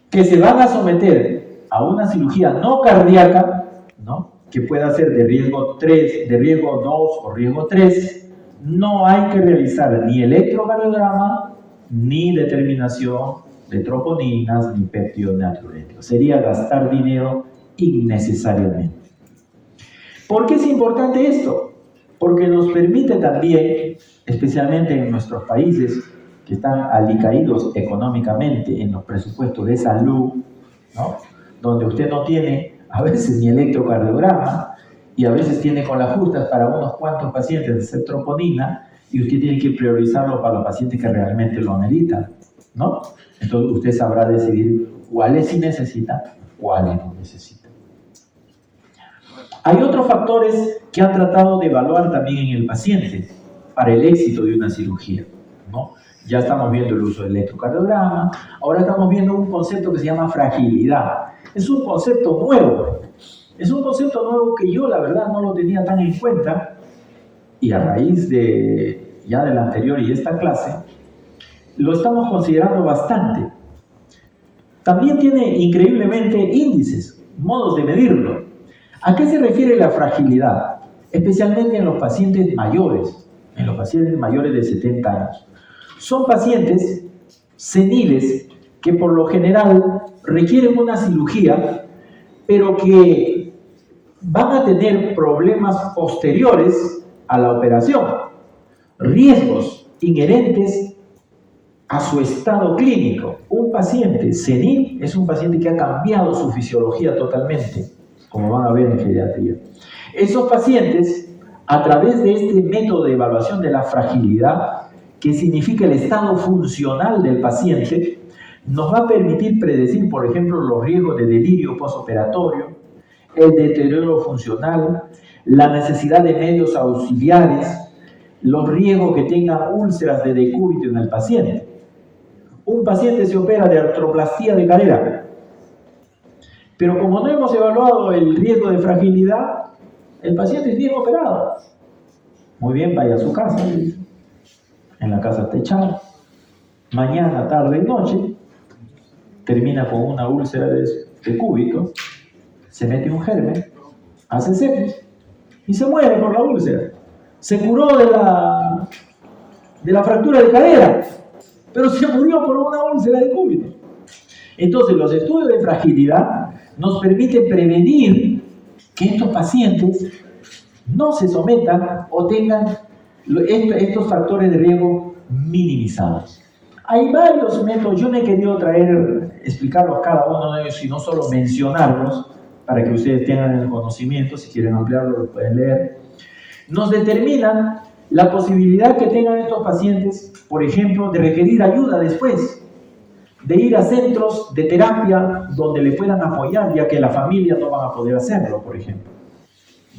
C: que se van a someter a una cirugía no cardíaca, ¿no?, que pueda ser de riesgo 3, de riesgo 2 o riesgo 3, no hay que realizar ni electrocardiograma, ni determinación de troponinas, ni péptidos natriuréticos. Sería gastar dinero innecesariamente. ¿Por qué es importante esto? Porque nos permite también, especialmente en nuestros países que están alicaídos económicamente en los presupuestos de salud, ¿no?, donde usted no tiene a veces ni electrocardiograma, y a veces tiene con las justas para unos cuantos pacientes de hacer troponina, y usted tiene que priorizarlo para los pacientes que realmente lo ameritan, ¿no? Entonces usted sabrá decidir cuáles sí necesita, cuáles no necesita. Hay otros factores que han tratado de evaluar también en el paciente para el éxito de una cirugía, ¿no? Ya estamos viendo el uso del electrocardiograma, ahora estamos viendo un concepto que se llama fragilidad. Es un concepto nuevo, es un concepto nuevo que yo la verdad no lo tenía tan en cuenta, y a raíz de ya de la anterior y esta clase, lo estamos considerando bastante. También tiene increíblemente índices, modos de medirlo. ¿A qué se refiere la fragilidad? Especialmente en los pacientes mayores, de 70 años. Son pacientes seniles que por lo general requieren una cirugía, pero que van a tener problemas posteriores a la operación, riesgos inherentes a su estado clínico. Un paciente senil es un paciente que ha cambiado su fisiología totalmente, como van a ver en geriatría. Esos pacientes, a través de este método de evaluación de la fragilidad, que significa el estado funcional del paciente, nos va a permitir predecir, por ejemplo, los riesgos de delirio postoperatorio, el deterioro funcional, la necesidad de medios auxiliares, los riesgos que tengan úlceras de decúbito en el paciente. Un paciente se opera de artroplastía de cadera, pero como no hemos evaluado el riesgo de fragilidad, el paciente es bien operado. Muy bien, vaya a su casa, en la casa techada, mañana, tarde y noche, termina con una úlcera de cúbito, se mete un germen, hace sepsis y se muere por la úlcera. Se curó de la fractura de cadera, pero se murió por una úlcera de cúbito. Entonces, los estudios de fragilidad nos permiten prevenir que estos pacientes no se sometan o tengan estos factores de riesgo minimizados. Hay varios métodos, yo no he querido explicarlos cada uno de ellos, sino solo mencionarlos para que ustedes tengan el conocimiento. Si quieren ampliarlo, lo pueden leer. Nos determinan la posibilidad que tengan estos pacientes, por ejemplo, de requerir ayuda después, de ir a centros de terapia donde le puedan apoyar, ya que la familia no van a poder hacerlo, por ejemplo,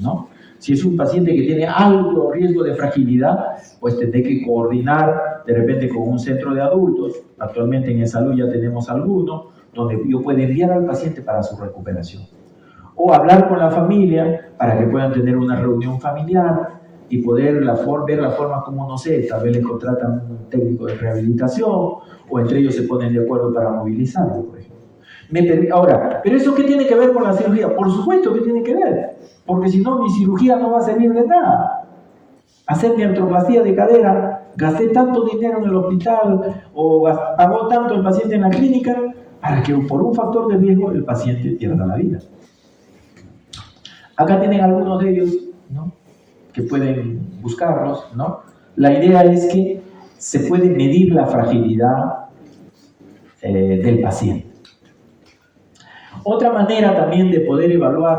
C: ¿no? Si es un paciente que tiene alto riesgo de fragilidad, pues tendré que coordinar de repente con un centro de adultos. Actualmente en salud ya tenemos alguno, donde yo puedo enviar al paciente para su recuperación. O hablar con la familia para que puedan tener una reunión familiar y poder ver la forma como, no sé, tal vez les contratan un técnico de rehabilitación o entre ellos se ponen de acuerdo para movilizarlo, por ejemplo. Ahora, ¿pero eso qué tiene que ver con la cirugía? Por supuesto que tiene que ver, porque si no, mi cirugía no va a servir de nada. Hacer mi artroplastía de cadera, gasté tanto dinero en el hospital o pagó tanto el paciente en la clínica para que por un factor de riesgo el paciente pierda la vida. Acá tienen algunos de ellos, ¿no?, que pueden buscarlos, ¿no? La idea es que se puede medir la fragilidad del paciente. Otra manera también de poder evaluar,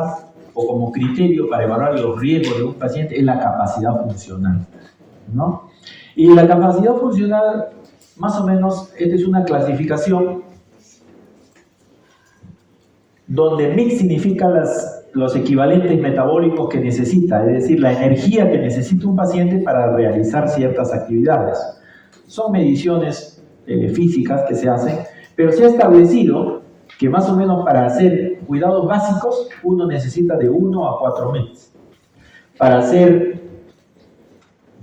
C: o como criterio para evaluar los riesgos de un paciente, es la capacidad funcional, ¿no? Y la capacidad funcional, más o menos, esta es una clasificación donde MIC significa los equivalentes metabólicos que necesita, es decir, la energía que necesita un paciente para realizar ciertas actividades. Son mediciones físicas que se hacen, pero se ha establecido que más o menos para hacer cuidados básicos uno necesita de 1 a 4 meses. Para hacer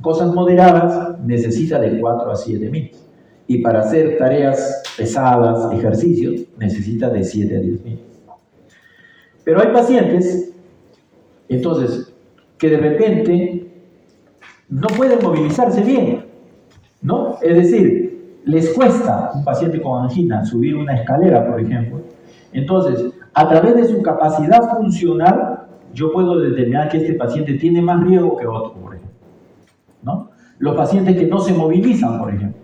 C: cosas moderadas necesita de 4 a 7 meses. Y para hacer tareas pesadas, ejercicios, necesita de 7 a 10 meses. Pero hay pacientes, entonces, que de repente no pueden movilizarse bien, ¿no? Es decir, les cuesta un paciente con angina subir una escalera, por ejemplo. Entonces, a través de su capacidad funcional, yo puedo determinar que este paciente tiene más riesgo que otro, por ejemplo, ¿no? Los pacientes que no se movilizan, por ejemplo,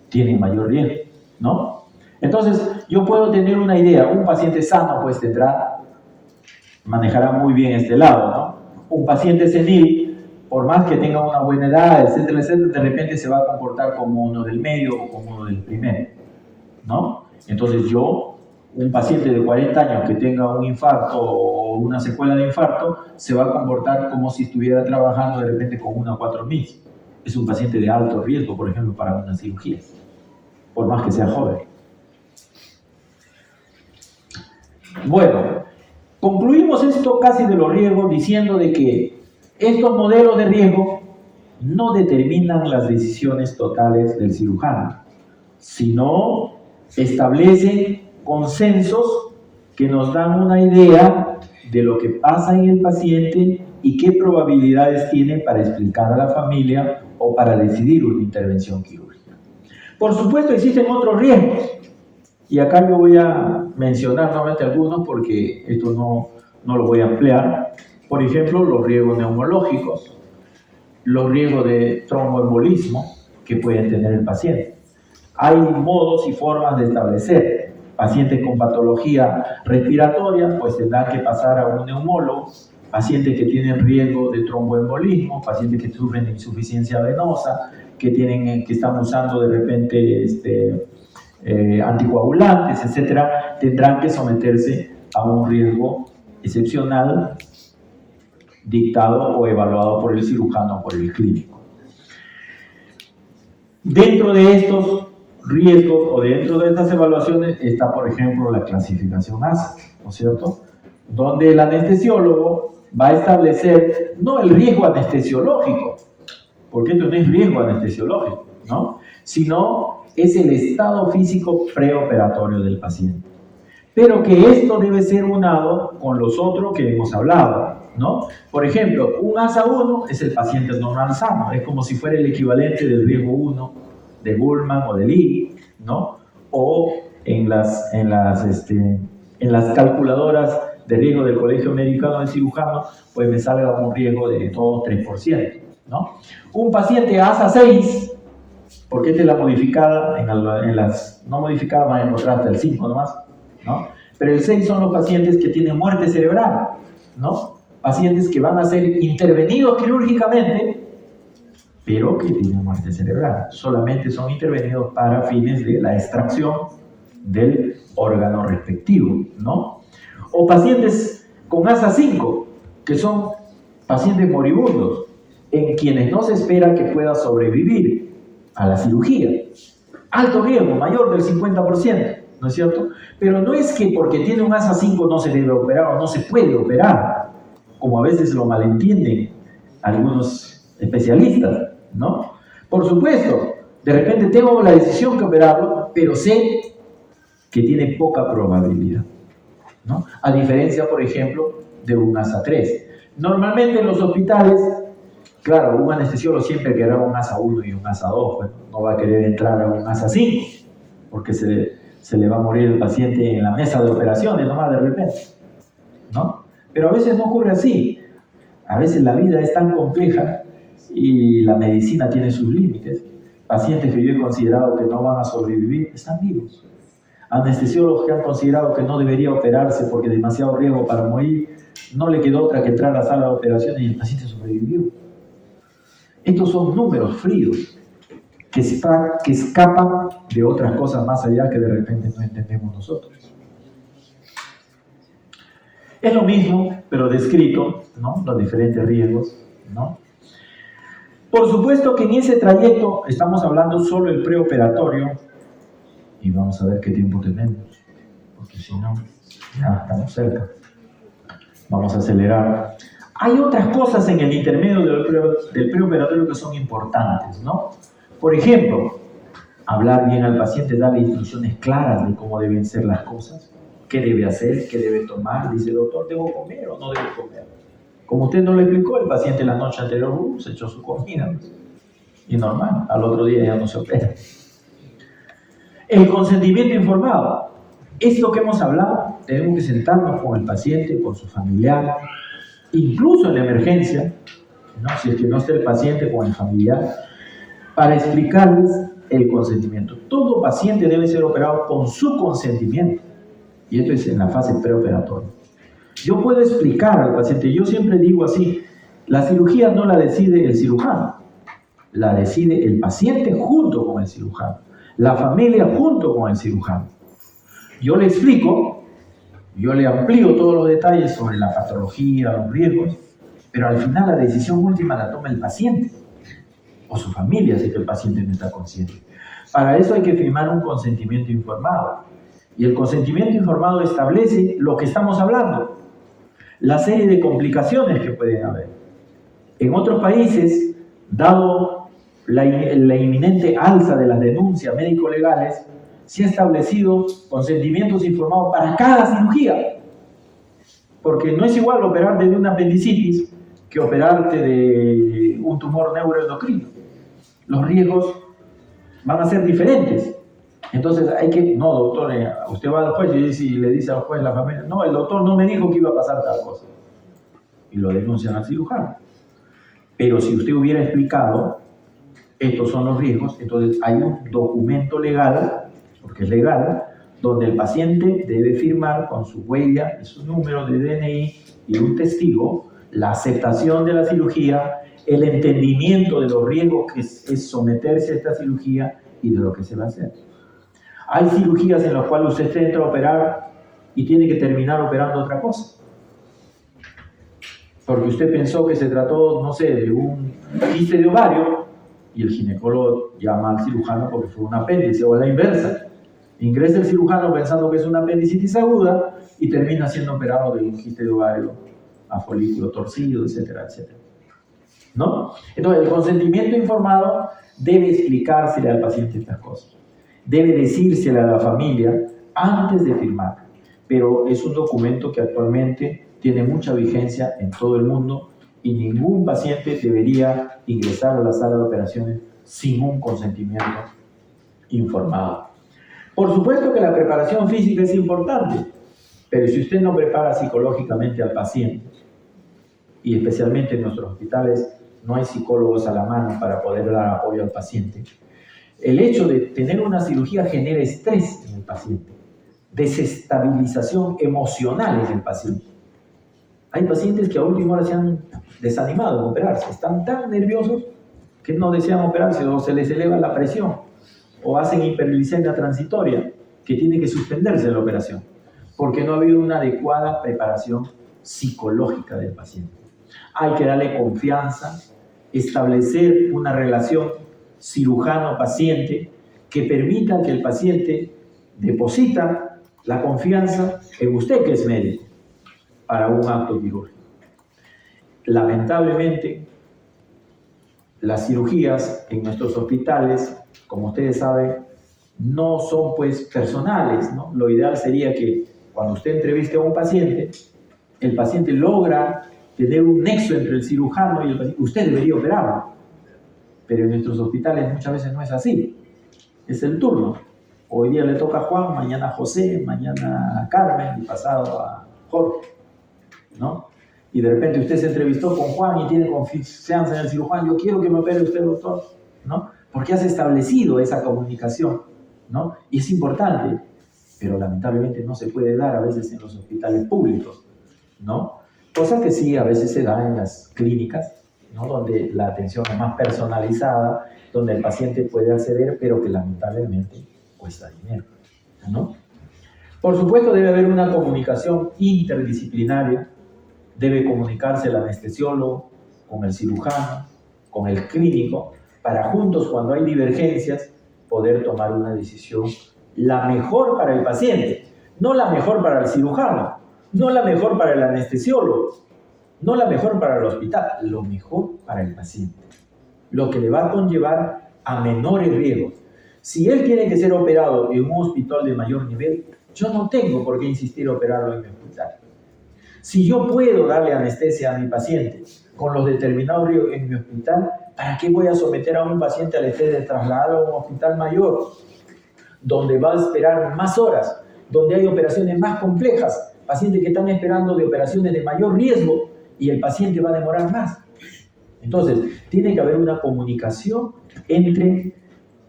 C: tienen mayor riesgo, ¿no? Entonces, yo puedo tener una idea. Un paciente sano, pues, tendrá manejarán muy bien este lado, ¿no? Un paciente senil, por más que tenga una buena edad, etcétera, etcétera, de repente se va a comportar como uno del medio o como uno del primero, ¿no? Entonces un paciente de 40 años que tenga un infarto o una secuela de infarto, se va a comportar como si estuviera trabajando de repente con una 4000. Es un paciente de alto riesgo, por ejemplo, para una cirugía, por más que sea joven. Bueno, concluimos esto casi de los riesgos diciendo de que estos modelos de riesgo no determinan las decisiones totales del cirujano, sino establecen consensos que nos dan una idea de lo que pasa en el paciente y qué probabilidades tiene para explicar a la familia o para decidir una intervención quirúrgica. Por supuesto, existen otros riesgos, y acá yo voy a mencionar nuevamente algunos porque esto no lo voy a ampliar. Por ejemplo, los riesgos neumológicos, los riesgos de tromboembolismo que puede tener el paciente. Hay modos y formas de establecer. Pacientes con patología respiratoria, pues tendrán que pasar a un neumólogo. Pacientes que tienen riesgo de tromboembolismo, pacientes que sufren de insuficiencia venosa, que están usando de repente anticoagulantes, etcétera, tendrán que someterse a un riesgo excepcional dictado o evaluado por el cirujano o por el clínico. Dentro de estos riesgos o dentro de estas evaluaciones está, por ejemplo, la clasificación ASA, ¿no es cierto? Donde el anestesiólogo va a establecer no el riesgo anestesiológico, porque esto no es riesgo anestesiológico, ¿no? Sino es el estado físico preoperatorio del paciente. Pero que esto debe ser unado con los otros que hemos hablado, ¿no? Por ejemplo, un ASA 1 es el paciente normal sano, es como si fuera el equivalente del riesgo 1 de Bullman o de Lee, ¿no? O en las calculadoras de riesgo del Colegio Americano de Cirujanos, pues me salga un riesgo de 2-3%, ¿no? Un paciente ASA 6, porque esta es la modificada, en las no modificadas van a encontrar hasta el 5 nomás, ¿no? Pero el 6 son los pacientes que tienen muerte cerebral, ¿no? Pacientes que van a ser intervenidos quirúrgicamente, pero que tienen muerte cerebral. Solamente son intervenidos para fines de la extracción del órgano respectivo, ¿no? O pacientes con ASA 5, que son pacientes moribundos, en quienes no se espera que pueda sobrevivir a la cirugía. Alto riesgo, mayor del 50%, ¿no es cierto? Pero no es que porque tiene un ASA 5 no se debe operar o no se puede operar, como a veces lo malentienden algunos especialistas, ¿no? Por supuesto, de repente tengo la decisión que operarlo, pero sé que tiene poca probabilidad, ¿no? A diferencia, por ejemplo, de un ASA 3. Normalmente en los hospitales, claro, un anestesiólogo siempre querrá un ASA 1 y un ASA 2, pues, no va a querer entrar a un ASA 5, porque se le va a morir el paciente en la mesa de operaciones, nomás de repente, ¿no? Pero a veces no ocurre así. A veces la vida es tan compleja y la medicina tiene sus límites. Pacientes que yo he considerado que no van a sobrevivir están vivos. Anestesiólogos que han considerado que no debería operarse porque demasiado riesgo para morir, no le quedó otra que entrar a la sala de operaciones y el paciente sobrevivió. Estos son números fríos que escapan de otras cosas más allá que de repente no entendemos nosotros. Es lo mismo, pero descrito, ¿no? Los diferentes riesgos, ¿no? Por supuesto que en ese trayecto estamos hablando solo del preoperatorio, y vamos a ver qué tiempo tenemos, porque si no, ya estamos cerca. Vamos a acelerar. Hay otras cosas en el intermedio del preoperatorio que son importantes, ¿no? Por ejemplo, hablar bien al paciente, darle instrucciones claras de cómo deben ser las cosas, qué debe hacer, qué debe tomar. Dice, doctor, ¿debo comer o no debo comer? Como usted no le explicó, el paciente la noche anterior se echó su comida. Y normal, al otro día ya no se opera. El consentimiento informado. Esto que hemos hablado, tenemos que sentarnos con el paciente, con su familiar, incluso en la emergencia, ¿no? Si es que no está el paciente con el familiar, para explicarles el consentimiento. Todo paciente debe ser operado con su consentimiento. Y esto es en la fase preoperatoria. Yo puedo explicar al paciente, yo siempre digo así, la cirugía no la decide el cirujano, la decide el paciente junto con el cirujano, la familia junto con el cirujano. Yo le explico, yo le amplío todos los detalles sobre la patología, los riesgos, pero al final la decisión última la toma el paciente o su familia, si es que el paciente no está consciente. Para eso hay que firmar un consentimiento informado. Y el consentimiento informado establece lo que estamos hablando, la serie de complicaciones que pueden haber. En otros países, dado la inminente alza de las denuncias médico-legales, se ha establecido consentimientos informados para cada cirugía. Porque no es igual operarte de una apendicitis que operarte de un tumor neuroendocrino. Los riesgos van a ser diferentes. Entonces hay que, no doctor, usted va al juez y le dice al juez, la familia, no, el doctor no me dijo que iba a pasar tal cosa. Y lo denuncian al cirujano. Pero si usted hubiera explicado, estos son los riesgos, entonces hay un documento legal, porque es legal, donde el paciente debe firmar con su huella y su número de DNI y un testigo la aceptación de la cirugía, el entendimiento de los riesgos que es someterse a esta cirugía y de lo que se va a hacer. Hay cirugías en las cuales usted entra a operar y tiene que terminar operando otra cosa. Porque usted pensó que se trató, no sé, de un quiste de ovario y el ginecólogo llama al cirujano porque fue un apéndice, o a la inversa. Ingresa el cirujano pensando que es una apendicitis aguda y termina siendo operado de un quiste de ovario a folículo torcido, etcétera, etcétera. ¿No? Entonces, el consentimiento informado debe explicársele al paciente estas cosas. Debe decírsele a la familia antes de firmar. Pero es un documento que actualmente tiene mucha vigencia en todo el mundo y ningún paciente debería ingresar a la sala de operaciones sin un consentimiento informado. Por supuesto que la preparación física es importante, pero si usted no prepara psicológicamente al paciente, y especialmente en nuestros hospitales no hay psicólogos a la mano para poder dar apoyo al paciente, el hecho de tener una cirugía genera estrés en el paciente, desestabilización emocional en el paciente. Hay pacientes que a última hora se han desanimado de operarse, están tan nerviosos que no desean operarse o se les eleva la presión o hacen hiperglicemia transitoria que tiene que suspenderse la operación porque no ha habido una adecuada preparación psicológica del paciente. Hay que darle confianza, establecer una relación cirujano-paciente que permita que el paciente deposita la confianza en usted que es médico para un acto quirúrgico. Lamentablemente, las cirugías en nuestros hospitales, como ustedes saben, no son pues personales, ¿no? Lo ideal sería que cuando usted entreviste a un paciente, el paciente logra tener un nexo entre el cirujano y el paciente. Usted debería operarlo, pero en nuestros hospitales muchas veces no es así. Es el turno. Hoy día le toca a Juan, mañana a José, mañana a Carmen y pasado a Jorge, ¿no? Y de repente usted se entrevistó con Juan y tiene confianza en el cirujano. Yo quiero que me opere usted, doctor, ¿no? Porque has establecido esa comunicación, ¿no? Y es importante, pero lamentablemente no se puede dar a veces en los hospitales públicos, ¿no? Cosa que sí a veces se da en las clínicas, ¿no? Donde la atención es más personalizada, donde el paciente puede acceder, pero que lamentablemente cuesta dinero, ¿no? Por supuesto debe haber una comunicación interdisciplinaria, debe comunicarse el anestesiólogo con el cirujano, con el clínico, para juntos cuando hay divergencias poder tomar una decisión la mejor para el paciente, no la mejor para el cirujano, no la mejor para el anestesiólogo, no la mejor para el hospital, lo mejor para el paciente, lo que le va a conllevar a menores riesgos. Si él tiene que ser operado en un hospital de mayor nivel, yo no tengo por qué insistir en operarlo en mi hospital. Si yo puedo darle anestesia a mi paciente con los determinados riesgos en mi hospital, ¿para qué voy a someter a un paciente al estrés de trasladarlo a un hospital mayor, donde va a esperar más horas, donde hay operaciones más complejas, pacientes que están esperando de operaciones de mayor riesgo y el paciente va a demorar más? Entonces, tiene que haber una comunicación entre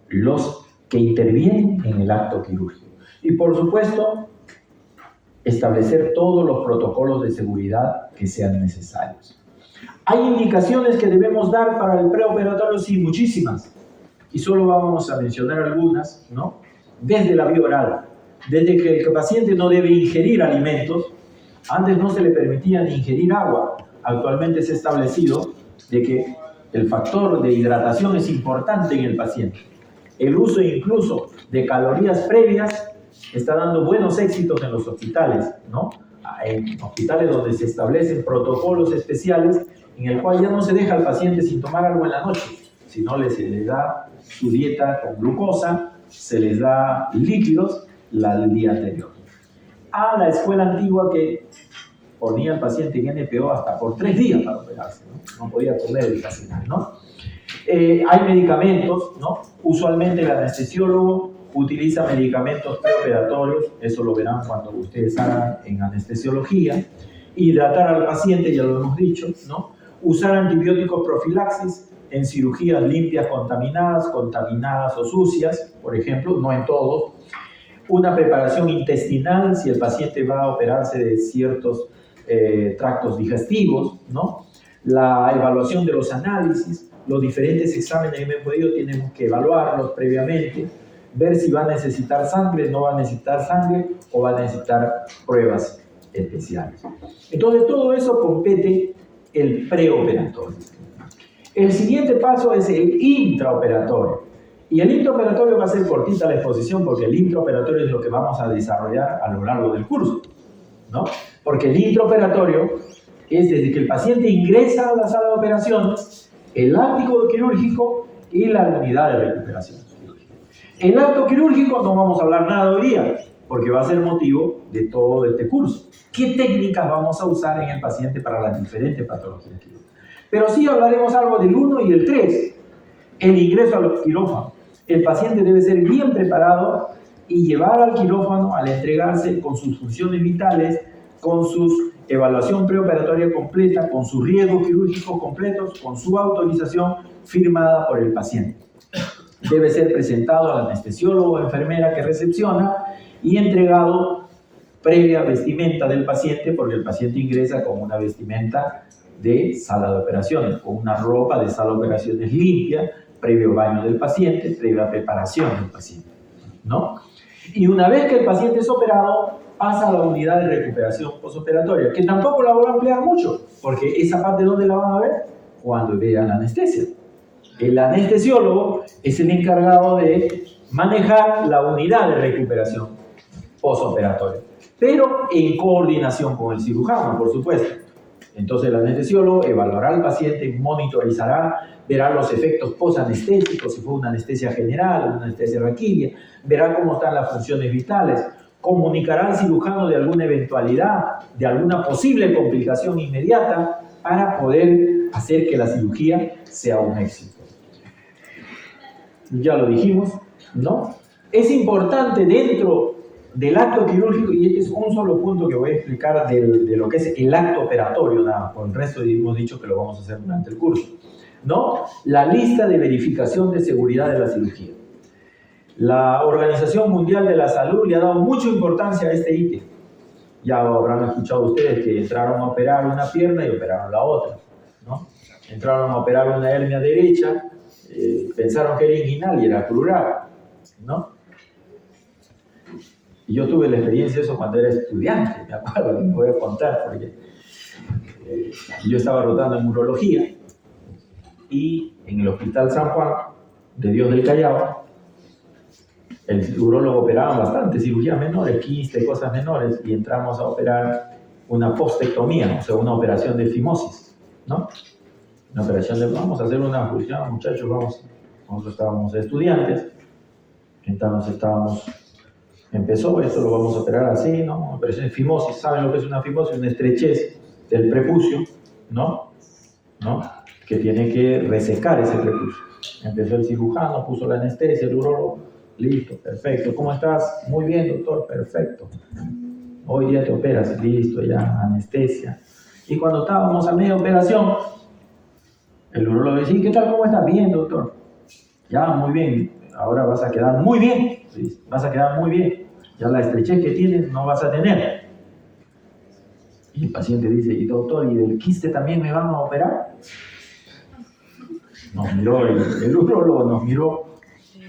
C: los que intervienen en el acto quirúrgico. Y por supuesto, establecer todos los protocolos de seguridad que sean necesarios. ¿Hay indicaciones que debemos dar para el preoperatorio? Sí, muchísimas. Y solo vamos a mencionar algunas, ¿no? Desde la vía oral, desde que el paciente no debe ingerir alimentos. Antes no se le permitía ni ingerir agua. Actualmente se ha establecido de que el factor de hidratación es importante en el paciente. El uso incluso de calorías previas está dando buenos éxitos en los hospitales, ¿no? En hospitales donde se establecen protocolos especiales en el cual ya no se deja al paciente sin tomar algo en la noche, sino se les da su dieta con glucosa, se les da líquidos el día anterior. A la escuela antigua que ponía al paciente en NPO hasta por 3 días para operarse, ¿no? No podía comer el paciente, ¿no? Hay medicamentos, ¿no? Usualmente el anestesiólogo utiliza medicamentos preoperatorios, eso lo verán cuando ustedes hagan en anestesiología. Hidratar al paciente, ya lo hemos dicho, ¿no? Usar antibióticos profilaxis en cirugías limpias, contaminadas o sucias, por ejemplo, no en todos. Una preparación intestinal, si el paciente va a operarse de ciertos tractos digestivos, ¿no? La evaluación de los análisis, los diferentes exámenes que hemos podido, tenemos que evaluarlos previamente, ver si va a necesitar sangre, no va a necesitar sangre o va a necesitar pruebas especiales. Entonces todo eso compete el preoperatorio. El siguiente paso es el intraoperatorio. Y el intraoperatorio va a ser cortita la exposición porque el intraoperatorio es lo que vamos a desarrollar a lo largo del curso, ¿no? Porque el intraoperatorio es desde que el paciente ingresa a la sala de operaciones, el acto quirúrgico y la unidad de recuperación quirúrgica. El acto quirúrgico no vamos a hablar nada hoy día, porque va a ser motivo de todo este curso. ¿Qué técnicas vamos a usar en el paciente para las diferentes patologías quirúrgicas? Pero sí hablaremos algo del 1 y el 3, el ingreso al quirófano. El paciente debe ser bien preparado y llevar al quirófano al entregarse con sus funciones vitales, con su evaluación preoperatoria completa, con sus riesgos quirúrgicos completos, con su autorización firmada por el paciente. Debe ser presentado al anestesiólogo o enfermera que recepciona y entregado previa vestimenta del paciente, porque el paciente ingresa con una vestimenta de sala de operaciones, con una ropa de sala de operaciones limpia, previo baño del paciente, previa preparación del paciente, ¿no? Y una vez que el paciente es operado, pasa a la unidad de recuperación postoperatoria, que tampoco la voy a ampliar mucho, porque esa parte ¿dónde la van a ver? Cuando vean la anestesia. El anestesiólogo es el encargado de manejar la unidad de recuperación postoperatoria, pero en coordinación con el cirujano, por supuesto. Entonces el anestesiólogo evaluará al paciente, monitorizará, verá los efectos postanestésicos, si fue una anestesia general, una anestesia raquídea, verá cómo están las funciones vitales, comunicará al cirujano de alguna eventualidad, de alguna posible complicación inmediata para poder hacer que la cirugía sea un éxito. Ya lo dijimos, ¿no? Es importante dentro del acto quirúrgico, y este es un solo punto que voy a explicar de lo que es el acto operatorio, nada, por el resto hemos dicho que lo vamos a hacer durante el curso, ¿no? La lista de verificación de seguridad de la cirugía. La Organización Mundial de la Salud le ha dado mucha importancia a este ítem. Ya habrán escuchado ustedes que entraron a operar una pierna y operaron la otra, ¿no? Entraron a operar una hernia derecha, pensaron que era inguinal y era plural, ¿no? Y yo tuve la experiencia de eso cuando era estudiante, me acuerdo, me voy a contar, porque yo estaba rotando en urología y en el Hospital San Juan de Dios del Callao, el urólogo operaba bastante, cirugías menores, quistes, cosas menores, y entramos a operar una postectomía, o sea, una operación de fimosis, ¿no? Una operación de, vamos a hacer una función, muchachos, nosotros estábamos estudiantes, entonces empezó, esto lo vamos a operar así, ¿no? Operación de fimosis, ¿saben lo que es una fimosis? Una estrechez del prepucio, ¿no? Que tiene que resecar ese prepucio. Empezó el cirujano, puso la anestesia, el urólogo, listo, perfecto. ¿Cómo estás? Muy bien, doctor, perfecto. Hoy día te operas, listo, ya, anestesia. Y cuando estábamos a media operación, el urólogo decía, ¿qué tal? ¿Cómo estás? Bien, doctor. Ya, muy bien. Ahora vas a quedar muy bien. Vas a quedar muy bien. Ya la estrechez que tienes no vas a tener. Y el paciente dice, y doctor, ¿y del quiste también me van a operar? Nos miró, el urólogo nos miró.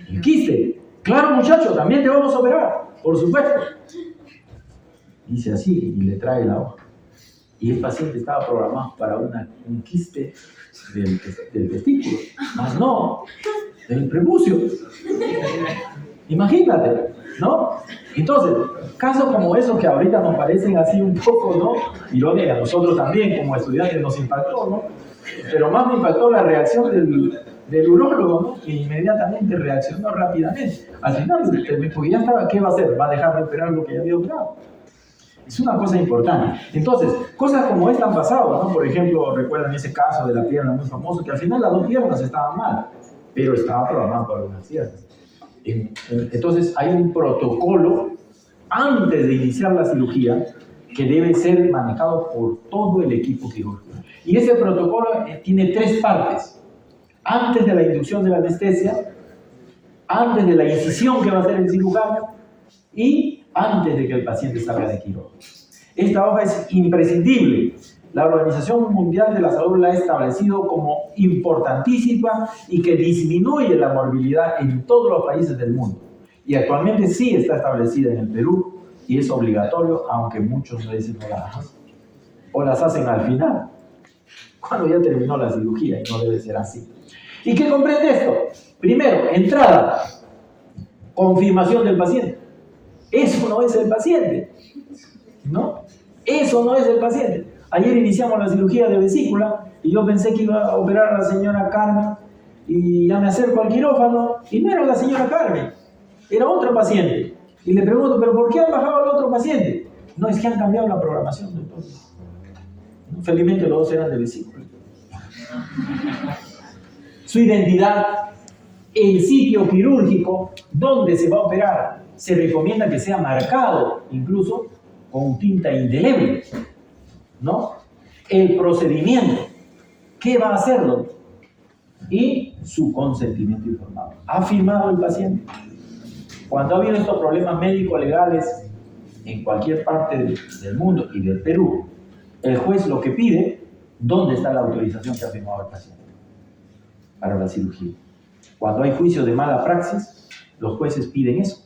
C: ¿El quiste? Claro, muchacho, también te vamos a operar, por supuesto. Dice así, y le trae la hoja. Y el paciente estaba programado para un quiste del testículo, más no del prepucio. Imagínate, ¿no? Entonces, casos como esos que ahorita nos parecen así un poco, ¿no? Irónicos, a nosotros también como estudiantes nos impactó, ¿no? Pero más me impactó la reacción del urólogo, ¿no? Que inmediatamente reaccionó rápidamente. Al final, porque ya estaba, ¿qué va a hacer? ¿Va a dejar de operar lo que ya había operado? Es una cosa importante. Entonces, cosas como esta han pasado, ¿no? Por ejemplo, recuerdan ese caso de la pierna muy famoso, que al final las dos piernas estaban mal, pero estaba programado para unas piernas. Entonces, hay un protocolo antes de iniciar la cirugía que debe ser manejado por todo el equipo quirúrgico. Y ese protocolo tiene 3 partes. Antes de la inducción de la anestesia, antes de la incisión que va a hacer el cirujano y antes de que el paciente salga de quirófano. Esta hoja es imprescindible. La Organización Mundial de la Salud la ha establecido como importantísima y que disminuye la morbilidad en todos los países del mundo. Y actualmente sí está establecida en el Perú y es obligatorio, aunque muchos veces no la hacen. O las hacen al final, cuando ya terminó la cirugía, y no debe ser así. ¿Y qué comprende esto? Primero, entrada, confirmación del paciente. Eso no es el paciente, ¿no? Eso no es el paciente. Ayer iniciamos la cirugía de vesícula y yo pensé que iba a operar a la señora Carmen y ya me acerco al quirófano y no era la señora Carmen, era otro paciente. Y le pregunto, ¿pero por qué han bajado al otro paciente? No, es que han cambiado la programación, doctor. Felizmente los dos eran de vesícula. Su identidad, el sitio quirúrgico donde se va a operar, se recomienda que sea marcado incluso con tinta indeleble, ¿no? El procedimiento, ¿qué va a hacerlo? Y su consentimiento informado. ¿Ha firmado el paciente? Cuando ha habido estos problemas médico-legales en cualquier parte del mundo y del Perú, el juez lo que pide, ¿dónde está la autorización que ha firmado el paciente para la cirugía? Cuando hay juicios de mala praxis, los jueces piden eso,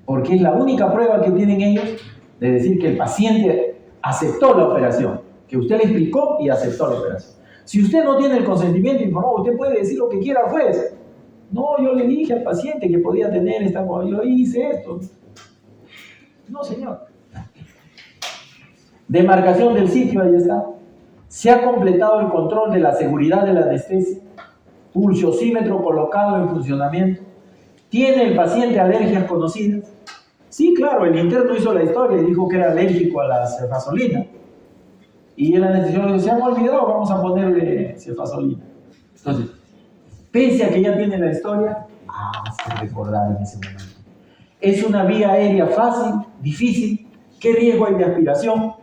C: porque es la única prueba que tienen ellos de decir que el paciente aceptó la operación, que usted le explicó y aceptó la operación. Si usted no tiene el consentimiento informado, usted puede decir lo que quiera al juez. No, yo le dije al paciente que podía tener esta, yo hice esto. No, señor. Demarcación del sitio, ahí está. Se ha completado el control de la seguridad de la anestesia. Pulsosímetro colocado en funcionamiento. ¿Tiene el paciente alergias conocidas? Sí, claro, el interno hizo la historia y dijo que era alérgico a la cefazolina. Y el anestesiólogo dijo, se han olvidado, vamos a ponerle cefazolina. Entonces, pese a que ya tiene la historia, hace recordar en ese momento. ¿Es una vía aérea fácil, difícil? ¿Qué riesgo hay de aspiración?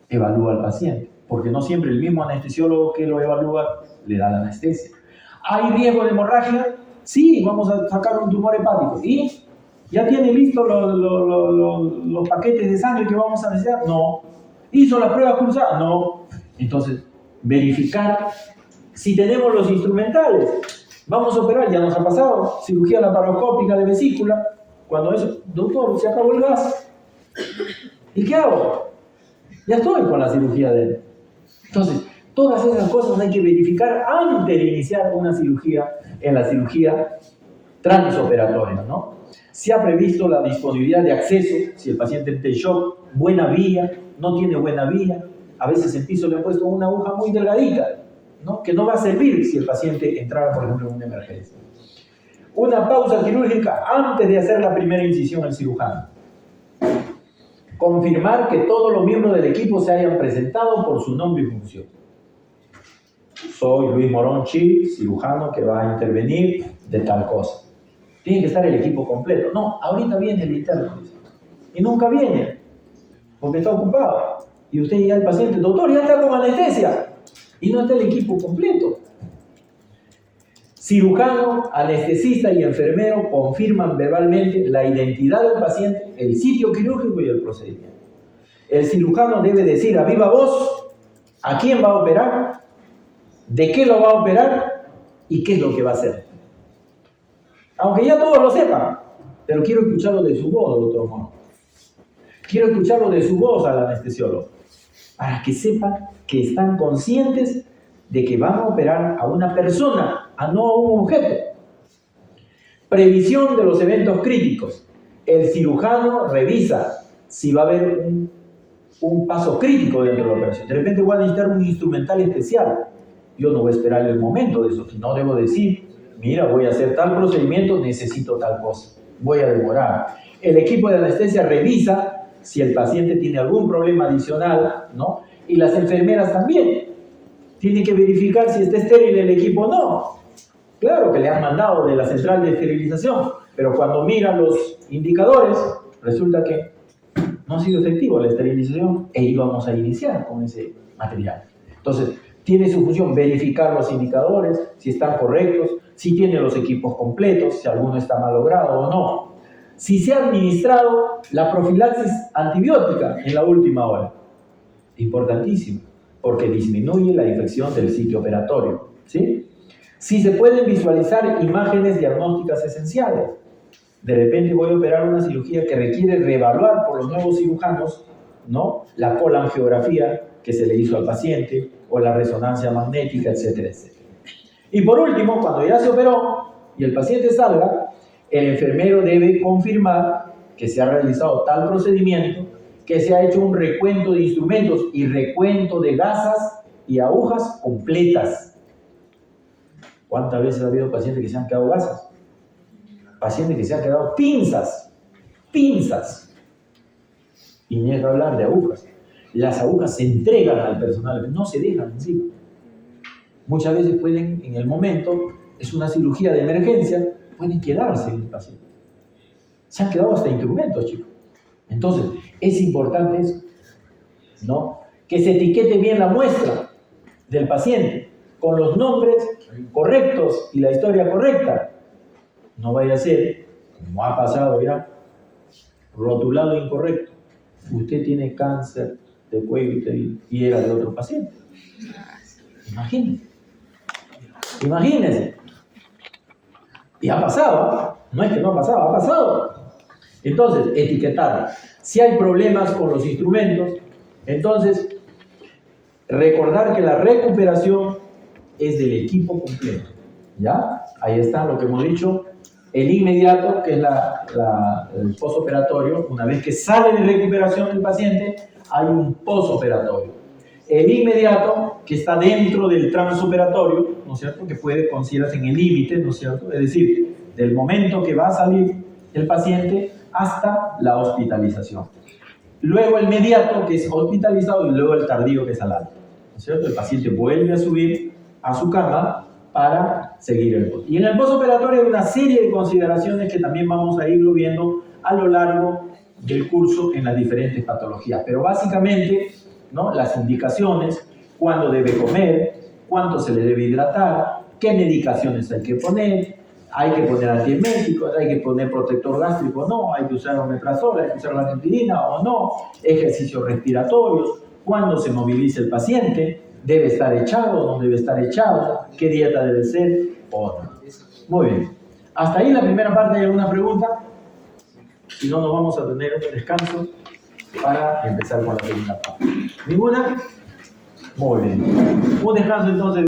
C: Evalúa al paciente, porque no siempre el mismo anestesiólogo que lo evalúa le da la anestesia. ¿Hay riesgo de hemorragia? Sí, vamos a sacar un tumor hepático. ¿Y ya tiene listos los paquetes de sangre que vamos a necesitar? No. ¿Hizo las pruebas cruzadas? No. Entonces, verificar si tenemos los instrumentales. Vamos a operar, ya nos ha pasado, cirugía laparoscópica de vesícula. Cuando eso, doctor, se acabó el gas. ¿Y qué hago? Ya estoy con la cirugía de él. Entonces, todas esas cosas hay que verificar antes de iniciar una cirugía, en la cirugía transoperatoria, ¿no? Se ha previsto la disponibilidad de acceso, si el paciente está en shock, buena vía, no tiene buena vía. A veces el piso le ha puesto una aguja muy delgadita, ¿no? Que no va a servir si el paciente entrara, por ejemplo, en una emergencia. Una pausa quirúrgica antes de hacer la primera incisión al cirujano. Confirmar que todos los miembros del equipo se hayan presentado por su nombre y función. Soy Luis Morón Chi, cirujano que va a intervenir de tal cosa. Tiene que estar el equipo completo. No, ahorita viene el interno. Y nunca viene, porque está ocupado. Y usted llega al paciente, doctor, ya está con anestesia. Y no está el equipo completo. Cirujano, anestesista y enfermero confirman verbalmente la identidad del paciente, el sitio quirúrgico y el procedimiento. El cirujano debe decir a viva voz a quién va a operar, de qué lo va a operar y qué es lo que va a hacer. Aunque ya todos lo sepan, pero quiero escucharlo de su voz, doctor Mono. Quiero escucharlo de su voz al anestesiólogo, para que sepan que están conscientes de que van a operar a una persona, no a un objeto. Previsión de los eventos críticos. El cirujano revisa si va a haber un paso crítico dentro de la operación. De repente voy a necesitar un instrumental especial. Yo no voy a esperar el momento de eso, sino debo decir, mira, voy a hacer tal procedimiento, necesito tal cosa, voy a demorar. El equipo de anestesia revisa si el paciente tiene algún problema adicional, ¿no? Y las enfermeras también tienen que verificar si está estéril el equipo o no. Claro que le han mandado de la central de esterilización, pero cuando miran los indicadores, resulta que no ha sido efectivo la esterilización e íbamos a iniciar con ese material. Entonces, tiene su función verificar los indicadores, si están correctos, si tiene los equipos completos, si alguno está malogrado o no. Si se ha administrado la profilaxis antibiótica en la última hora. Importantísimo, porque disminuye la infección del sitio operatorio, ¿sí? Si se pueden visualizar imágenes diagnósticas esenciales. De repente voy a operar una cirugía que requiere reevaluar por los nuevos cirujanos, ¿no? La colangiografía que se le hizo al paciente, o la resonancia magnética, etcétera, etcétera. Y por último, cuando ya se operó y el paciente salga, el enfermero debe confirmar que se ha realizado tal procedimiento, que se ha hecho un recuento de instrumentos y recuento de gasas y agujas completas. ¿Cuántas veces ha habido pacientes que se han quedado gasas? Pacientes que se han quedado pinzas. Y ni es hablar de agujas. Las agujas se entregan al personal, no se dejan encima. Muchas veces pueden, en el momento, es una cirugía de emergencia, pueden quedarse en el paciente. Se han quedado hasta instrumentos, chicos. Entonces, es importante eso, ¿no? Que se etiquete bien la muestra del paciente, con los nombres correctos y la historia correcta. No vaya a ser, como ha pasado ya, rotulado incorrecto. Usted tiene cáncer de cuello uterino y era de otro paciente. Imagínense. Y ha pasado, no es que no ha pasado, ha pasado. Entonces, etiquetar. Si hay problemas con los instrumentos, entonces, recordar que la recuperación es del equipo completo. ¿Ya? Ahí está lo que hemos dicho. El inmediato, que es el postoperatorio. Una vez que sale de recuperación el paciente, hay un postoperatorio. El inmediato, que está dentro del transoperatorio, ¿no es cierto? Que puede considerarse en el límite, ¿no es cierto? Es decir, del momento que va a salir el paciente hasta la hospitalización. Luego el mediato, que es hospitalizado, y luego el tardío, que es al alta, ¿no es cierto? El paciente vuelve a subir a su cama para seguir el post. Y en el postoperatorio hay una serie de consideraciones que también vamos a irlo viendo a lo largo del curso en las diferentes patologías. Pero básicamente, ¿no? Las indicaciones, cuándo debe comer, cuánto se le debe hidratar, qué medicaciones hay que poner antieméticos, hay que poner protector gástrico o no, hay que usar omeprazol, hay que usar la aspirina o no, ejercicios respiratorios, cuándo se moviliza el paciente, debe estar echado o no debe estar echado, qué dieta debe ser o no. Muy bien. Hasta ahí la primera parte. ¿Hay alguna pregunta? Si no, nos vamos a tener un descanso para empezar con la segunda parte. ¿Ninguna? Muy bien. Un descanso entonces.